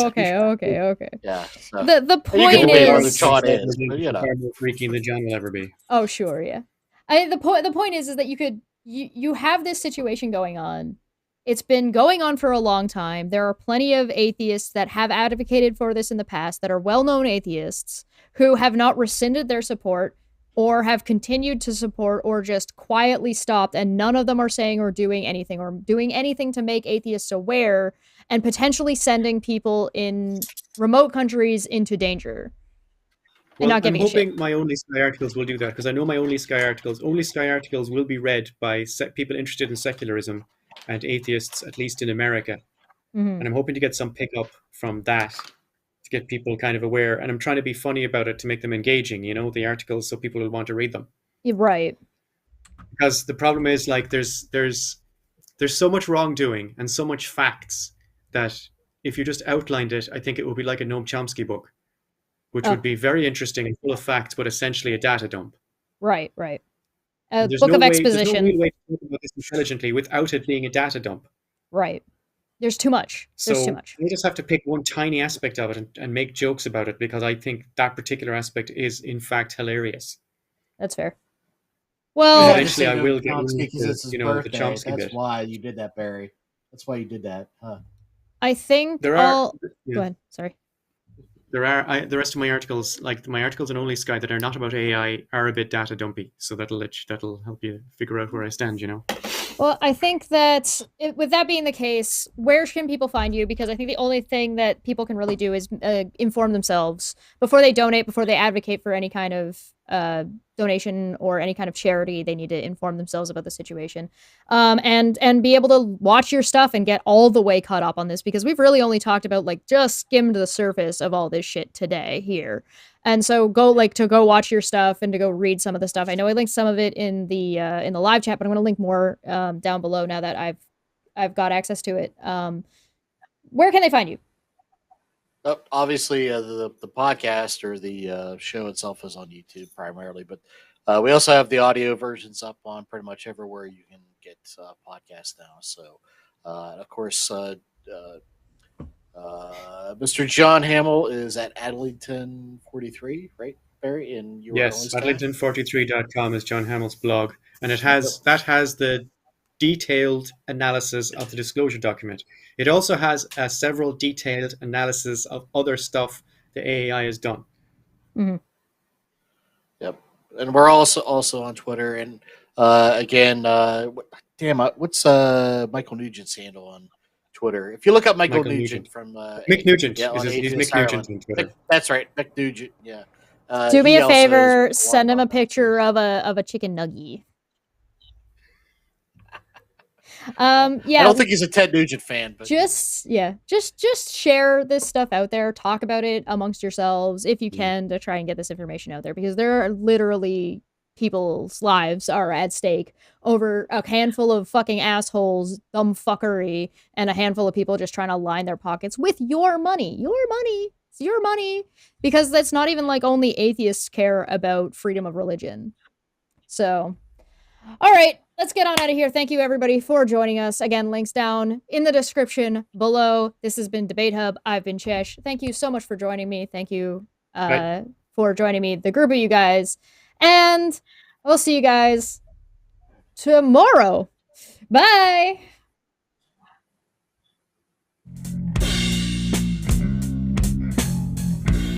S1: Okay.
S2: Yeah. So.
S1: The point is,
S2: more
S3: freaking than John will ever be.
S1: Oh, sure, yeah. The point is that you have this situation going on. It's been going on for a long time. There are plenty of atheists that have advocated for this in the past that are well-known atheists who have not rescinded their support, or have continued to support, or just quietly stopped, and none of them are saying or doing anything to make atheists aware and potentially sending people in remote countries into danger. And not giving a shit.
S3: I'm hoping my Only Sky articles will do that, because I know my Only Sky articles will be read by people interested in secularism and atheists, at least in America. And I'm hoping to get some pickup from that, to get people kind of aware, and I'm trying to be funny about it to make them engaging, the articles, so people will want to read them.
S1: You're right.
S3: Because the problem is, like, there's so much wrongdoing and so much facts that if you just outlined it, I think it would be like a Noam Chomsky book. which would be very interesting and full of facts, but essentially a data dump.
S1: Right.
S3: There's
S1: book
S3: no
S1: of
S3: way,
S1: exposition.
S3: There's no real way to talk about this intelligently without it being a data dump.
S1: Right. There's too much. There's too much.
S3: We just have to pick one tiny aspect of it and make jokes about it, because I think that particular aspect is, in fact, hilarious.
S1: That's fair. Well,
S2: eventually I will get because it's his birthday. The Chomsky That's bit. Why you did that, Barry. That's why you did that, huh?
S1: I think
S3: there are.
S1: Go ahead. Sorry.
S3: There are the rest of my articles, like my articles on Only Sky, that are not about AI, are a bit data dumpy. So that'll help you figure out where I stand.
S1: Well, I think that with that being the case, where can people find you? Because I think the only thing that people can really do is inform themselves before they donate, before they advocate for any kind of donation or any kind of charity. They need to inform themselves about the situation, and be able to watch your stuff and get all the way caught up on this, because we've really only talked about just skimmed the surface of all this shit today here. And so go watch your stuff and to go read some of the stuff. I know I linked some of it in the live chat, but I'm going to link more down below now that I've got access to it. Where can they find you?
S2: Obviously, the podcast or the show itself is on YouTube primarily, but we also have the audio versions up on pretty much everywhere you can get podcasts now. So, of course, Mr. John HAMILL is at Adlington 43, right, Barry? And
S3: yes, Adlington43.com is John HAMILL's blog, and that has the detailed analysis of the disclosure document. It also has several detailed analysis of other stuff the AAI has done.
S1: Mm-hmm.
S2: Yep, and we're also on Twitter. And again, what's Michael Nugent's handle on Twitter? If you look up Michael Nugent from
S3: Mick Nugent,
S2: yeah,
S3: he's Mick Nugent on Twitter.
S2: That's right, Mick Nugent. Yeah.
S1: Do me a favor, send him a picture of a chicken nugget. Yeah.
S2: I don't think he's a Ted Nugent fan, but
S1: just share this stuff out there. Talk about it amongst yourselves if you can, to try and get this information out there, because there are literally people's lives are at stake over a handful of fucking assholes, dumb fuckery, and a handful of people just trying to line their pockets with your money. It's your money, because that's not even only atheists care about freedom of religion. So, all right. Let's get on out of here. Thank you, everybody, for joining us. Again, links down in the description below. This has been Debate Hub. I've been Chesh. Thank you so much for joining me. Thank you for joining me, the group of you guys. And we'll see you guys tomorrow. Bye.